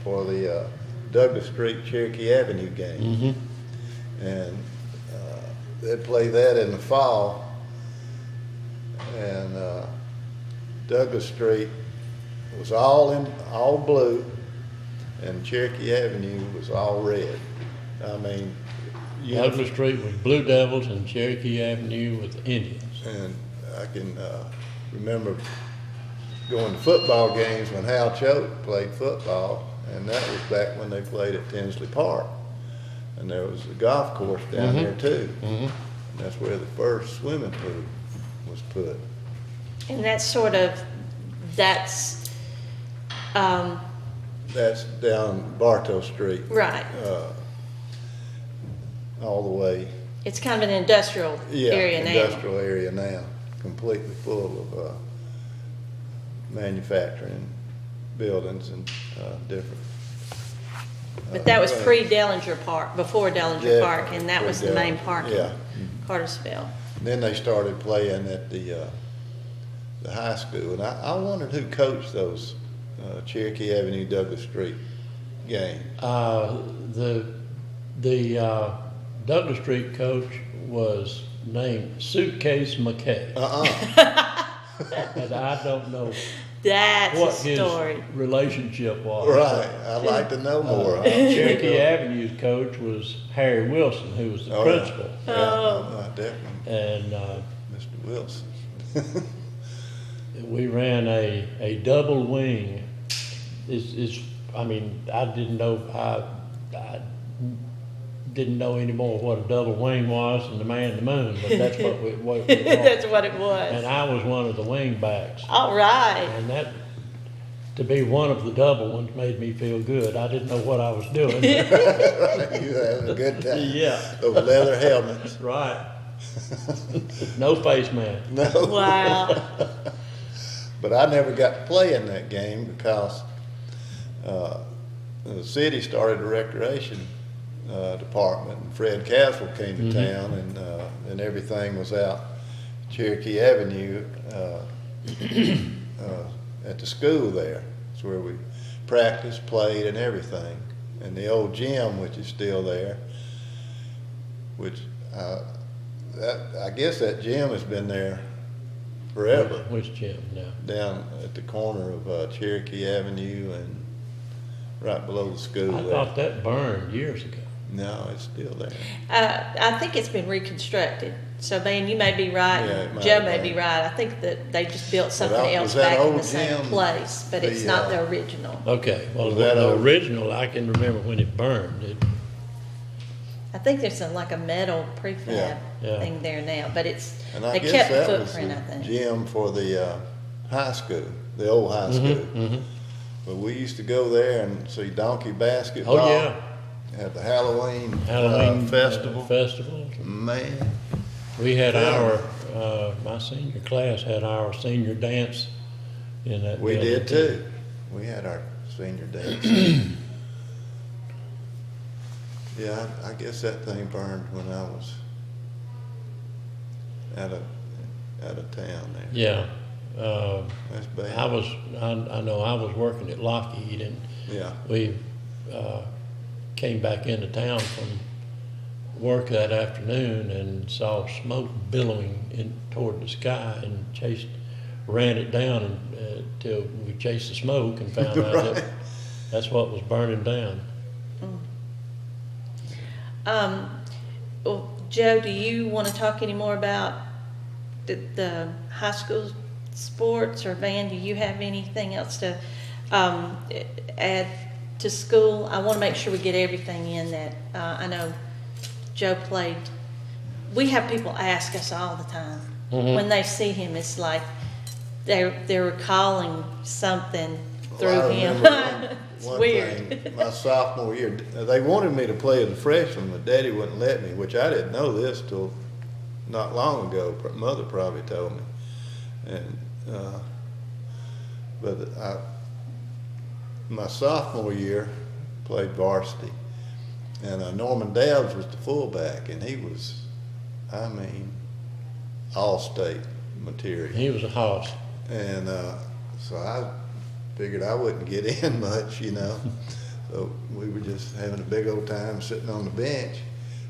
for the Douglas Street, Cherokee Avenue game. And they'd play that in the fall. And Douglas Street was all blue, and Cherokee Avenue was all red. I mean,
Douglas Street was Blue Devils and Cherokee Avenue with Indians.
and I can remember going to football games when Hal Choate played football, and that was back when they played at Tinsley Park. And there was a golf course down there too. And that's where the first swimming pool was put.
And that's that's
down Bartow Street,
right.
all the way.
It's kind of an industrial area now.
Industrial area now, completely full of manufacturing buildings and different.
But that was
things.
pre-Dellinger Park, before Dellinger Park, and that was the main
Pre-Dellinger,
park
yeah.
in Cartersville.
Then they started playing at the high school, and I wondered who coached those Cherokee Avenue, Douglas Street games.
The Douglas Street coach was named Suitcase McKay. And I don't know
That's
what
a
his
story.
relationship was.
Right, I'd like to know more.
Cherokee Avenue's coach was Harry Wilson, who was the principal.
Yeah, definitely,
And
Mr. Wilson.
we ran a double wing. I mean, I didn't know any more what a double wing was than the man in the moon, but that's what we
That's what it was.
And I was one of the wing backs.
All right.
And that, to be one of the double ones, made me feel good. I didn't know what I was doing.
You had a good time.
Yeah.
Those leather helmets.
Right. No face mask.
No.
Wow.
But I never got to play in that game because the city started a recreation department, and Fred Caswell came to town, and everything was out Cherokee Avenue at the school there. It's where we practiced, played, and everything. And the old gym, which is still there, which I guess that gym has been there forever.
Which gym now?
Down at the corner of Cherokee Avenue and right below the school
I
there.
thought that burned years ago.
No, it's still there.
I think it's been reconstructed. So, Van, you may be right,
Yeah, it
and
might
Joe
have
may
been.
be right. I think that they just built something
But
else
was that
back in
old
the same
gym,
place, but it's
the,
not the original.
Okay, well,
Was that
the
old?
original, I can remember when it burned.
I think there's like a metal prefab
Yeah.
thing there now, but
And I
they
guess
kept the
that was
footprint, I
the
think.
gym for the high school, the old high school. But we used to go there and see donkey basketball.
Oh, yeah,
At the Halloween,
Halloween
festival.
Festivals.
Man,
We had
Yeah.
my senior class had our senior dance in that
we
building,
did too. We had our senior dance. Yeah, I guess that thing burned when I was out of town there.
Yeah.
That's bad.
I know I was working at Lockheed, and
Yeah.
we came back into town from work that afternoon and saw smoke billowing in toward the sky, and ran it down until we chased the smoke and found out
Right.
that that's what was burning down.
Well, Joe, do you want to talk any more about the high school sports, or Van, do you have anything else to add to school? I want to make sure we get everything in that, I know Joe played. We have people ask us all the time. When they see him, it's like they're recalling something through
Well, I
him.
remember
It's
one
weird.
thing, my sophomore year, they wanted me to play as a freshman, but Daddy wouldn't let me, which I didn't know this till not long ago. Mother probably told me. And my sophomore year, played varsity, and Norman Dowds was the fullback, and he was, I mean, all-state material.
He was a hoss.
And so I figured I wouldn't get in much, you know. So we were just having a big old time sitting on the bench.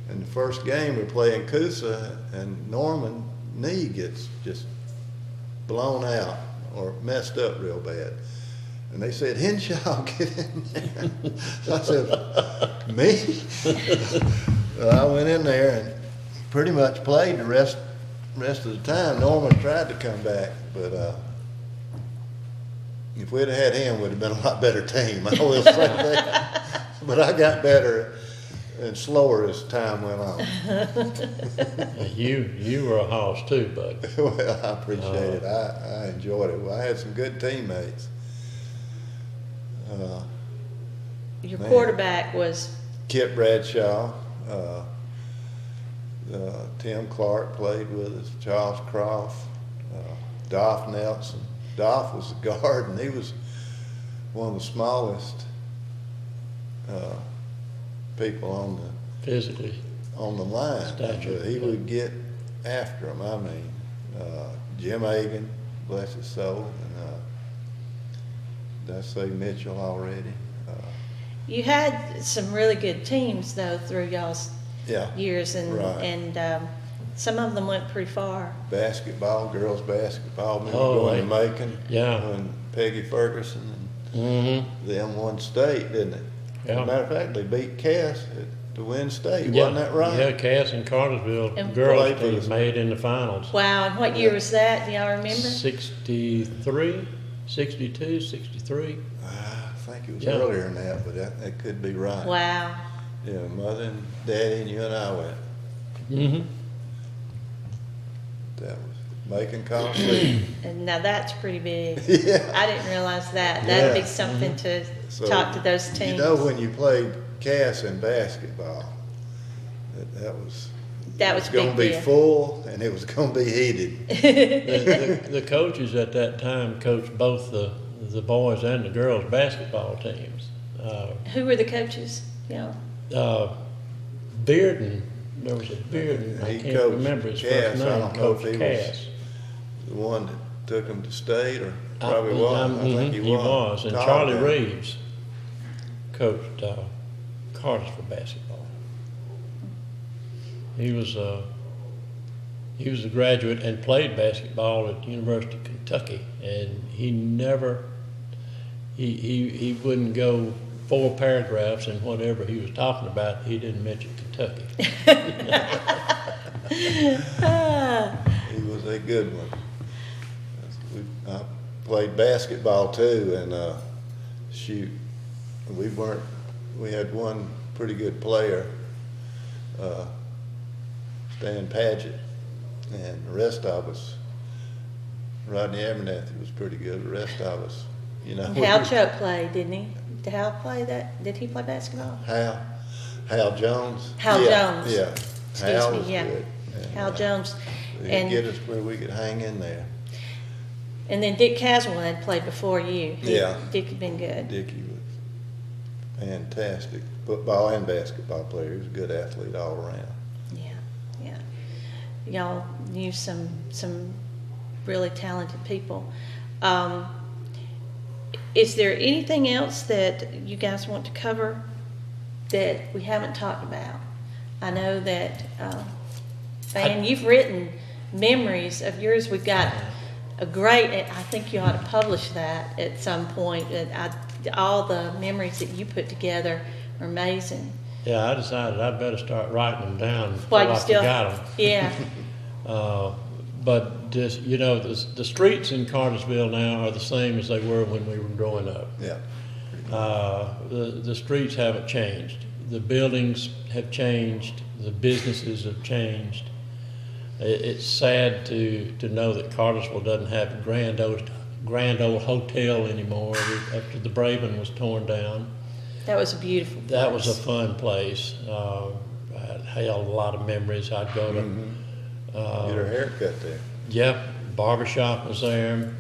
And the first game we play in Coosa, and Norman's knee gets just blown out or messed up real bad. And they said, Henshaw, get in there. So I said, me? So I went in there and pretty much played the rest of the time. Norman tried to come back, but if we'd have had him, we'd have been a lot better team. I will say that. But I got better and slower as time went on.
You were a hoss too, bud.
Well, I appreciate it. I enjoyed it. Well, I had some good teammates.
Your
Man.
quarterback was
Kip Bradshaw, Tim Clark played with us, Charles Croft, Dolph Nelson. Dolph was the guard, and he was one of the smallest people
Physically.
on the line.
Stature.
But he would get after him. I mean, Jim Agan, bless his soul, and did I say Mitchell already?
You had some really good teams though through y'all's
Yeah,
years, and
right.
some of them went pretty far.
basketball, girls basketball, remember
Oh,
going to Macon?
yeah.
When Peggy Ferguson and them won state, didn't it? As
Yeah.
a matter of fact, they beat Cass to win state,
Yeah.
wasn't that right?
Yeah, Cass and Cartersville
And-
girls
Played for
team
the-
made in the finals.
Wow, and what year was that? Do y'all remember?
63, 62, 63.
I think it was
Yeah.
earlier than that, but that could be right.
Wow.
Yeah, Mother and Daddy and you and I went.
Mm-hmm.
That was Macon Coliseum.
And now that's pretty big.
Yeah.
I didn't realize that. That'd
Yeah.
be something to
So,
talk to those teams.
You know, when you played Cass in basketball, that was
That was
going to
big
be
deal.
full and it was going to be heated.
The coaches at that time coached both the boys and the girls basketball teams.
Who were the coaches? Yeah.
Bearden, there was a Bearden, I
He
can't
coached
remember his
Cass.
first
I
name,
don't know if
Coach
he
Cass.
was the one that took him to state, or probably was. I think he
He was, and
Tall
Charlie
guy.
Reeves coached Cartersville basketball. He was a graduate and played basketball at the University of Kentucky, and he wouldn't go 4 paragraphs in whatever he was talking about, he didn't mention Kentucky.
He was a good one. I played basketball too, and shoot, we had one pretty good player, Stan Padgett, and the rest of us, Rodney Abernathy was pretty good. The rest of us, you know.
Hal Chuck played, didn't he? Did Hal play that? Did he play basketball?
Hal Jones.
Hal Jones.
Yeah. Hal was
yeah.
good. And,
Hal Jones.
He'd
And
get us where we could hang in there.
and then Dick Caswell had played before you.
Yeah.
Dick had been good.
Dickie was fantastic football and basketball player. He was a good athlete all around.
Yeah. Y'all knew some really talented people. Is there anything else that you guys want to cover that we haven't talked about? I know that, Van, you've written memories of yours. We've got a great, I think you ought to publish that at some point. All the memories that you put together are amazing.
Yeah, I decided I'd better start writing them down
While
before
you
I
still,
forgot them.
yeah,
But just, you know, the streets in Cartersville now are the same as they were when we were growing up.
Yeah.
The streets haven't changed. The buildings have changed. The businesses have changed. It's sad to know that Cartersville doesn't have a grand old hotel anymore after the Braven was torn down.
that was a beautiful place.
That was a fun place. I held a lot of memories. I'd go to.
Get her hair cut there.
Yep, barbershop was there.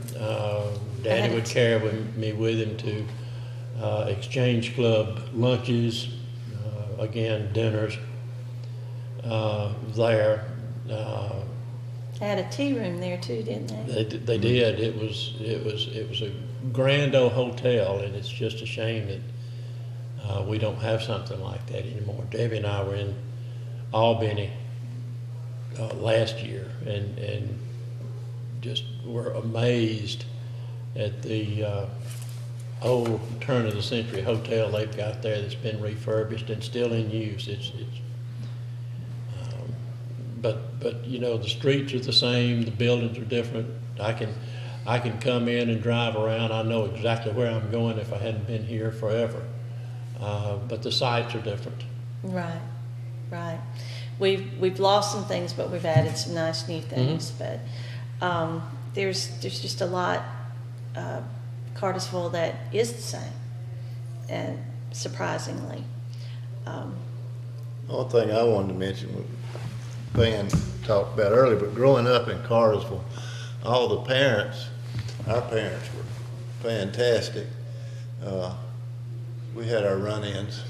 Daddy would
Right.
carry me with him to Exchange Club lunches, again dinners there.
They had a tea room there too, didn't they?
They did. It was a grand old hotel, and it's just a shame that we don't have something like that anymore. Debbie and I were in Albany last year, and just were amazed at the old turn of the century hotel they've got there that's been refurbished and still in use. But you know, the streets are the same, the buildings are different. I can come in and drive around. I know exactly where I'm going if I hadn't been here forever. But the sites are different.
Right. We've lost some things, but we've added some nice new things. But there's just a lot Cartersville that is the same, and surprisingly.
One thing I wanted to mention, Van talked about earlier, but growing up in Cartersville, all the parents, our parents were fantastic. We had our run-ins,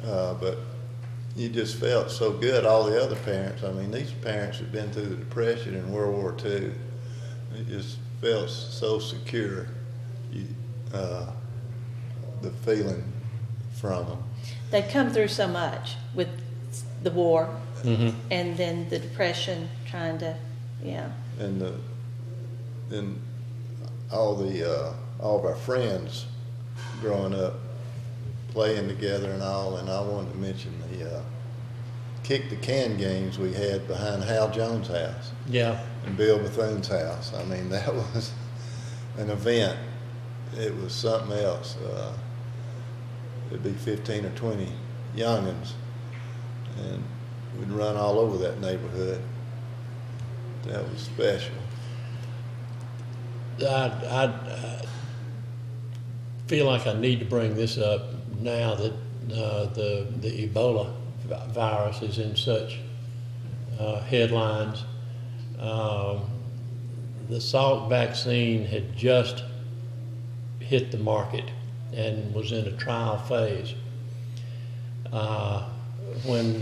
but you just felt so good. All the other parents, I mean, these parents had been through the Depression and World War II. They just felt so secure, the feeling from them.
They'd come through so much with the war, and then the Depression, trying to,
And then all of our friends growing up, playing together and all. And I wanted to mention the kick the can games we had behind Hal Jones' house.
Yeah.
And Bill Bethune's house. I mean, that was an event. It was something else. It'd be 15 or 20 youngins, and we'd run all over that neighborhood. That was special.
I feel like I need to bring this up now that the Ebola virus is in such headlines. The Salk vaccine had just hit the market and was in a trial phase when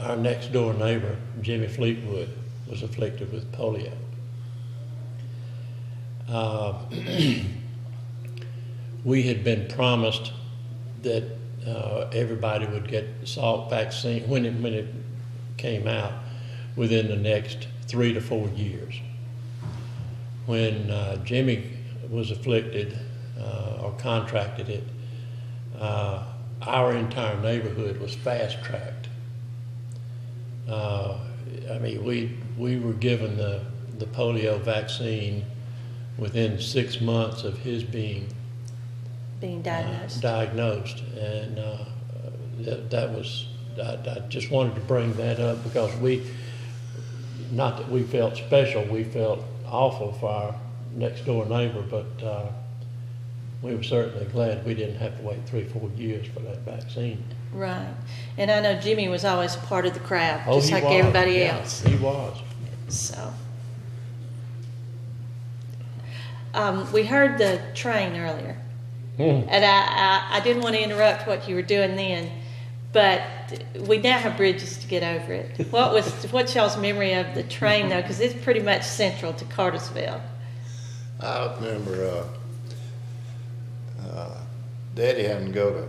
our next door neighbor, Jimmy Fleetwood, was afflicted with polio. We had been promised that everybody would get the Salk vaccine when it came out within the next 3 to 4 years. When Jimmy was afflicted or contracted it, our entire neighborhood was fast-tracked. I mean, we were given the polio vaccine within 6 months of his being
diagnosed.
and that was, I just wanted to bring that up because not that we felt special, we felt awful for our next door neighbor, but we were certainly glad we didn't have to wait 3-4 years for that vaccine.
Right. And I know Jimmy was always a part of the crowd,
Oh,
just
he
like
was.
everybody
Yeah,
else.
he was.
So, we heard the train earlier, and I didn't want to interrupt what you were doing then, but we now have bridges to get over it. What's y'all's memory of the train though? Because it's pretty much central to Cartersville.
I remember Daddy having to go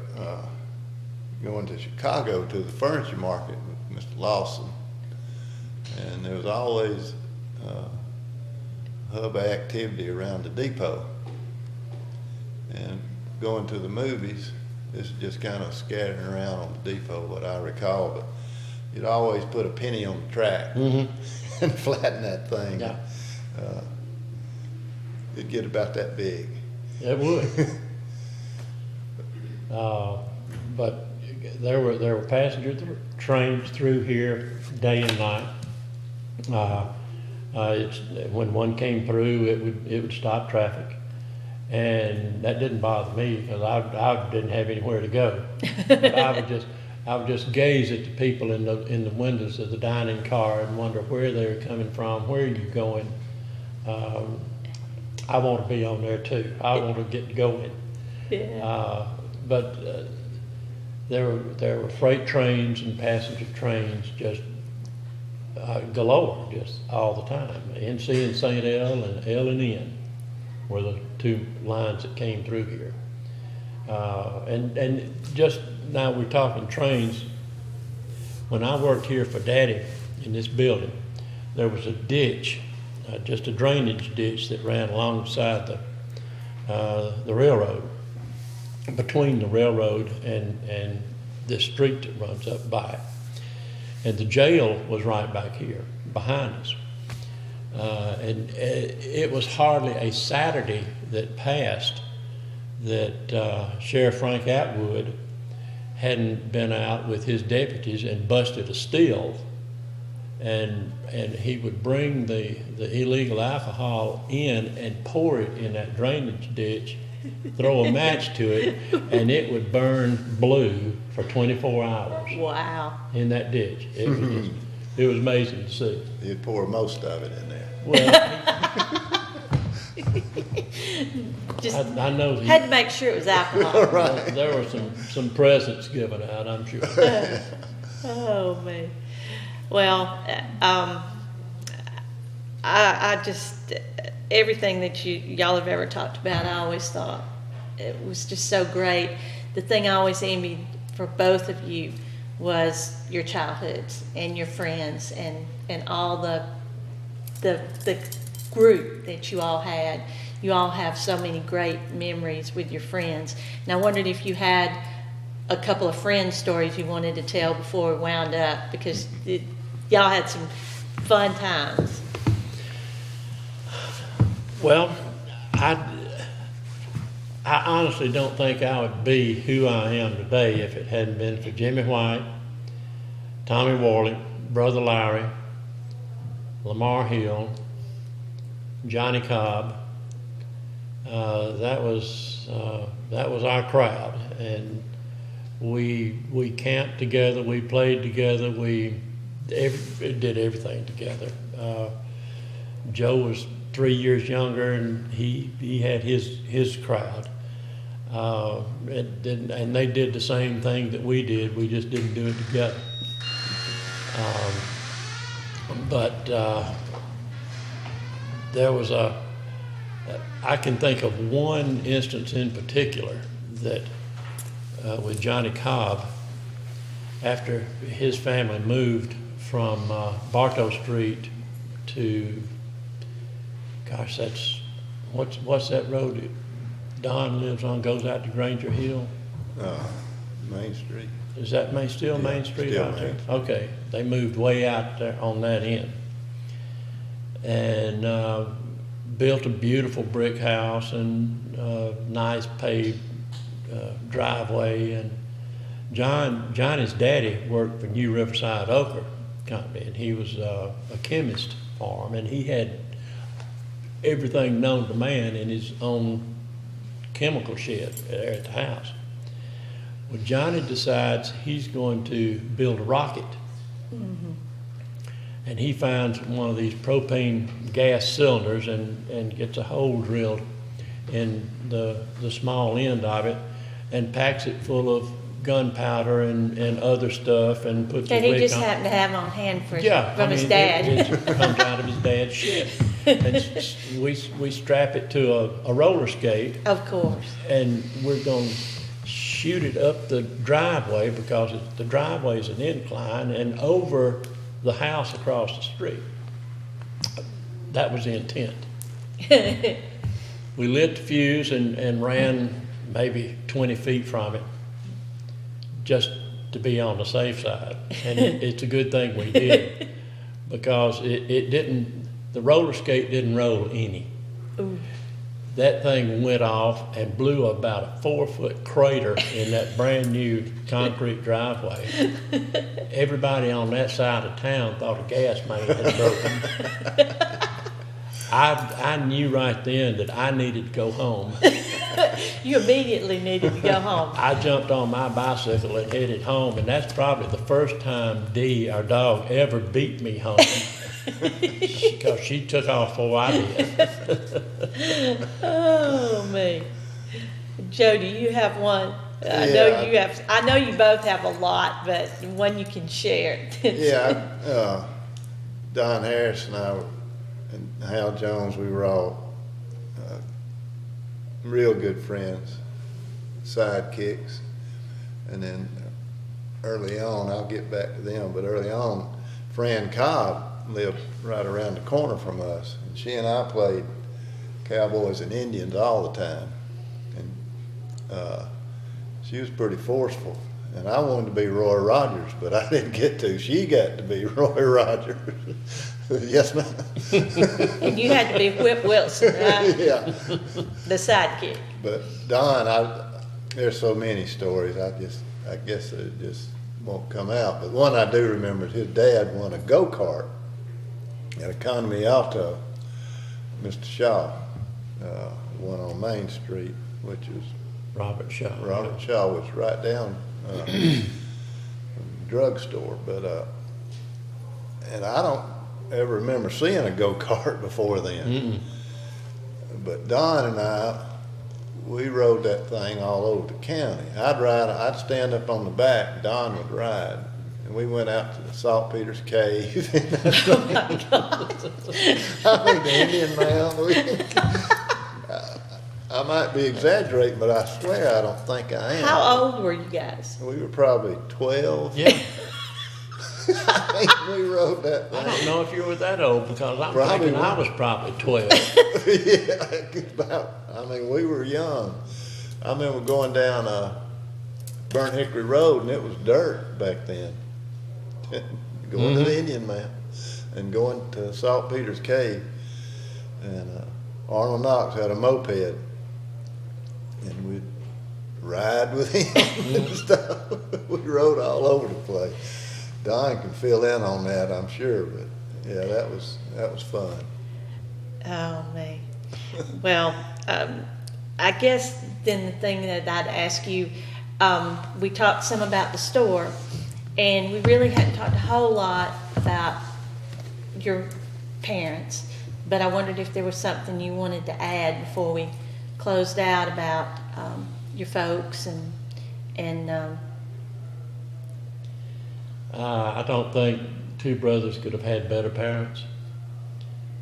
going to Chicago to the furniture market with Mr. Lawson, and there was always hub activity around the depot. And going to the movies, this is just kind of scattering around on the depot, what I recall, but you'd always put a penny on the track and flatten that thing.
Yeah.
It'd get about that big.
It would. But there were passenger trains through here day and night. When one came through, it would stop traffic, and that didn't bother me because I didn't have anywhere to go. But I would just gaze at the people in the windows of the dining car and wonder where they were coming from, where are you going. I want to be on there too. I want to get going.
Yeah.
But there were freight trains and passenger trains just galore, just all the time. NC and St. L and L and N were the two lines that came through here. And just now we're talking trains. When I worked here for Daddy in this building, there was a ditch, just a drainage ditch that ran alongside the railroad, between the railroad and this street that runs up by it. And the jail was right back here behind us. And it was hardly a Saturday that passed that Sheriff Frank Atwood hadn't been out with his deputies and busted a still. And he would bring the illegal alcohol in and pour it in that drainage ditch, throw a match to it, and it would burn blue for 24 hours.
Wow.
In that ditch. It was amazing to see.
He'd pour most of it in there.
Well,
Just
I know
had to make sure it was alcohol.
Right.
there were some presents given out, I'm sure.
Oh man. Well, I just everything that y'all have ever talked about, I always thought it was just so great. The thing I always envied for both of you was your childhoods and your friends and all the group that you all had. You all have so many great memories with your friends. And I wondered if you had a couple of friend stories you wanted to tell before we wound up, because y'all had some fun times.
Well, I honestly don't think I would be who I am today if it hadn't been for Jimmy White, Tommy Worley, Brother Larry, Lamar Hill, Johnny Cobb. That was our crowd, and we camped together, we played together, we did everything together. Joe was 3 years younger, and he had his crowd, and they did the same thing that we did. We just didn't do it together. But there was I can think of one instance in particular that with Johnny Cobb, after his family moved from Bartow Street to, gosh, what's that road that Don lives on, goes out to Granger Hill?
Main Street.
Is that still
Yeah,
Main Street
still
out there?
Main.
Okay, they moved way out there on that end. And built a beautiful brick house and nice paved driveway. And Johnny's daddy worked for New Riverside Ochre Company, and he was a chemist for him, and he had everything known to man in his own chemical shed there at the house. Well, Johnny decides he's going to build a rocket. And he finds one of these propane gas cylinders and gets a hole drilled in the small end of it and packs it full of gunpowder and other stuff and puts
That
a
he
wick
just
on.
happened to have on hand from
I
his
mean,
dad.
It comes out of his dad's shed. And we strap it to a roller skate,
Of course.
and we're going to shoot it up the driveway because the driveway is an incline and over the house across the street. That was the intent. We lit the fuse and ran maybe 20 feet from it just to be on the safe side. And it's a good thing we did because it didn't, the roller skate didn't roll any.
Ooh.
That thing went off and blew about a 4-foot crater in that brand new concrete driveway. Everybody on that side of town thought a gas main had broken. I knew right then that I needed to go home.
You immediately needed to go home.
I jumped on my bicycle and headed home, and that's probably the first time Dee, our dog, ever beat me home. Because she took off before I did.
Oh, me. Joe, do you have one? I
Yeah.
know you both have a lot, but one you can share.
Yeah, Don Harris and I and Hal Jones, we were all real good friends, sidekicks. And then early on, I'll get back to them, but early on, Fran Cobb lived right around the corner from us. And she and I played cowboys and Indians all the time. And she was pretty forceful. And I wanted to be Roy Rogers, but I didn't get to. She got to be Roy Rogers. Yes, ma'am.
And you had to be Whip Wilson, right?
Yeah.
The sidekick.
But Don, there's so many stories. I guess it just won't come out. But one I do remember is his dad won a go-kart at Economy Alto. Mr. Shaw won on Main Street, which is
Robert Shaw.
Robert Shaw was right down from the drugstore. But and I don't ever remember seeing a go-kart before then.
Mm-mm.
But Don and I, we rode that thing all over the county. I'd stand up on the back, Don would ride. And we went out to the Saltpeter's Cave.
Oh my God.
I mean, the Indian Mound. I might be exaggerating, but I swear I don't think I am.
How old were you guys?
We were probably 12.
Yeah.
I mean, we rode that
I
thing.
don't know if you were that old because I'm
Probably
thinking I
not.
was probably 12.
I mean, we were young. I remember going down Burnt Hickory Road, and it was dirt back then. Going to the Indian Man and going to Saltpeter's Cave. And Arnold Knox had a moped, and we'd ride with him and stuff. We rode all over the place. Don can fill in on that, I'm sure, but yeah, that was fun.
Oh, me. Well, I guess then the thing that I'd ask you, we talked some about the store, and we really hadn't talked a whole lot about your parents, but I wondered if there was something you wanted to add before we closed out about your folks and
I don't think two brothers could have had better parents.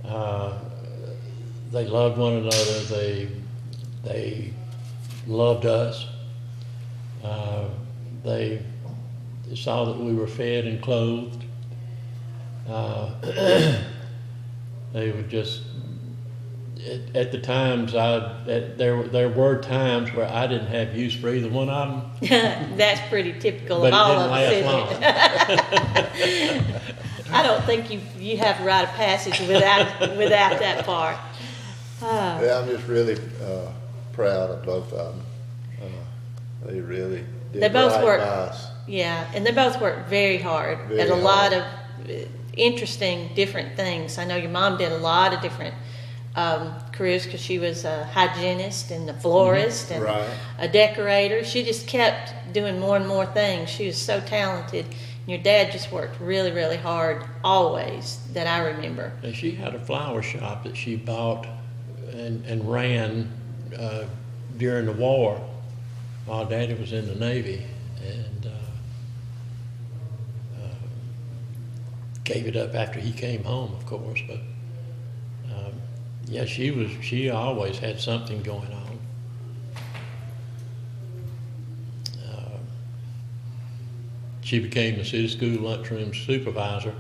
They loved one another. They loved us. They saw that we were fed and clothed. They were just, at the times, there were times where I didn't have use for either one of them,
That's pretty typical
but
of all
it
of us,
didn't
isn't
last
it?
long.
I don't think you have a rite of passage without that part.
Yeah, I'm just really proud of both of them. They really did
They both
right
work.
by us.
Yeah, and they both worked very hard
Very
at a lot
hard.
of interesting, different things. I know your mom did a lot of different careers because she was a hygienist and a florist and
Right.
a decorator. She just kept doing more and more things. She was so talented. And your dad just worked really, really hard always that I remember.
And she had a flower shop that she bought and ran during the war while Daddy was in the Navy, and gave it up after he came home, of course. But yeah, she always had something going on. She became the city school lunchroom supervisor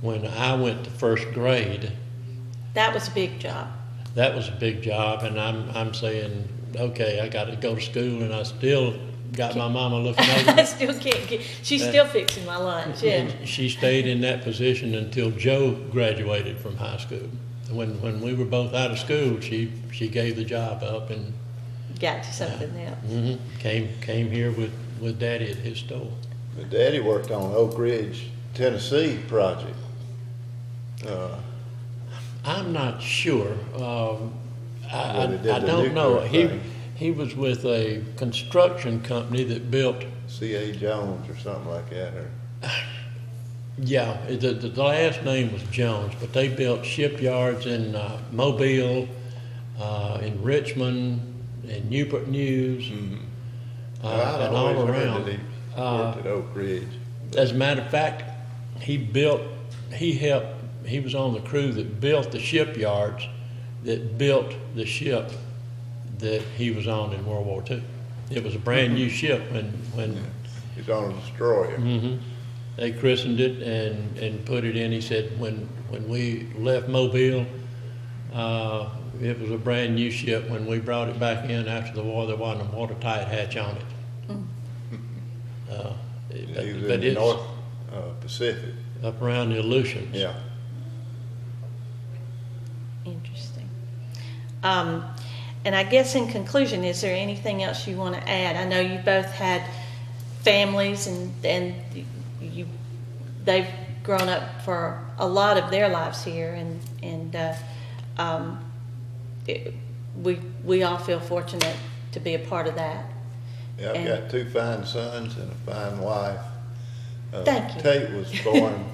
when I went to first grade.
That was a big job.
That was a big job, and I'm saying, okay, I got to go to school, and I still got my mama looking over
I
me.
still can't get, she's still fixing my lunch, yeah.
And she stayed in that position until Joe graduated from high school. When we were both out of school, she gave the job up and
Got you something else.
came here with Daddy at his store.
My daddy worked on Oak Ridge, Tennessee project.
I'm not sure. I
Well, they did the
don't know.
nuclear thing.
He was with a construction company that built.
C.A. Jones or something like that, or
Yeah, the last name was Jones, but they built shipyards in Mobile, in Richmond, in Newport News,
I'd
and
always
all
heard
around.
that he worked at Oak Ridge.
As a matter of fact, he was on the crew that built the shipyards that built the ship that he was on in World War II. It was a brand new ship when
He's on a destroyer.
they christened it and put it in. He said when we left Mobile, it was a brand new ship. When we brought it back in after the war, there wasn't a watertight hatch on it.
He was
But
in the
it's
North Pacific.
up around the Aleutians.
Yeah.
Interesting. And I guess in conclusion, is there anything else you want to add? I know you both had families and they've grown up for a lot of their lives here, we all feel fortunate to be a part of that.
Yeah, I've
And-
got two fine sons and a fine wife.
Thank you.
Tate was born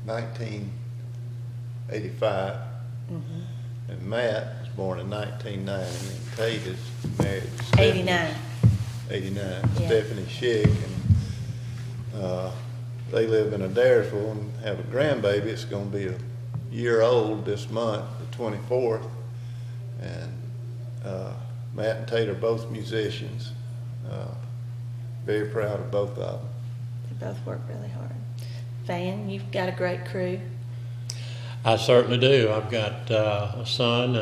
1985, and Matt was born in 1990, and Tate is married to Stephanie.
89.
89,
Yeah.
Stephanie Schick, and they live in Adairsville and have a grandbaby. It's going to be a year old this month, the 24th, and Matt and Tate are both musicians. Very proud of both of them.
They both work really hard. Van, you've got a great crew.
I certainly do. I've got a son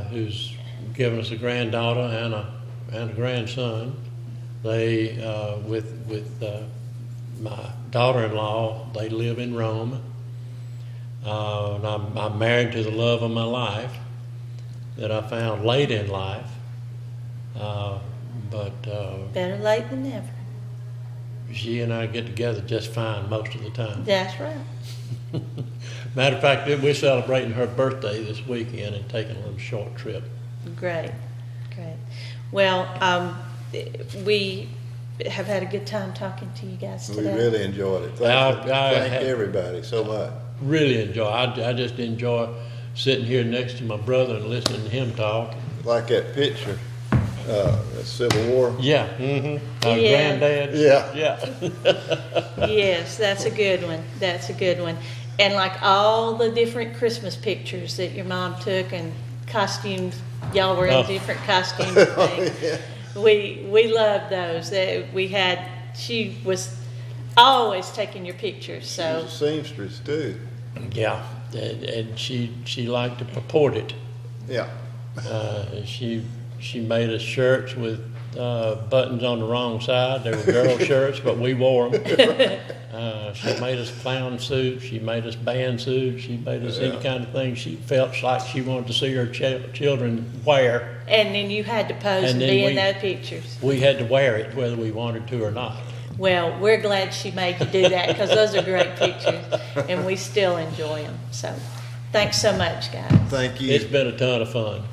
who's given us a granddaughter and a grandson. They with my daughter-in-law, they live in Rome. And I'm married to the love of my life that I found late in life. But
Better late than never.
she and I get together just fine most of the time.
That's right.
Matter of fact, we're celebrating her birthday this weekend and taking a little short trip.
Great, great. Well, we have had a good time talking to you guys
We
today.
really enjoyed it.
I
Thank
had-
everybody so much.
Really enjoy. I just enjoy sitting here next to my brother and listening to him talk.
Like that picture, the Civil War.
Yeah. Our
Yeah.
granddad.
Yeah.
Yeah.
Yes, that's a good one. That's a good one. And like all the different Christmas pictures that your mom took and costumes, y'all were in
Oh.
different costumes. and things.
Yeah.
We loved those. She was always taking your pictures.
She
So
was a seamstress too.
Yeah. and she liked to purport it.
Yeah.
She made us shirts with buttons on the wrong side. They were girl shirts, but we wore them. She made us clown suits. She made us band suits. She made us any kind of thing she felt like she wanted to see her children wear.
And then you had to pose and
then
be in those pictures.
We had to wear it whether we wanted to or not.
Well, we're glad she made you do that because those are great pictures and we still enjoy them. So thanks so much, guys.
Thank you.
It's been a ton of fun.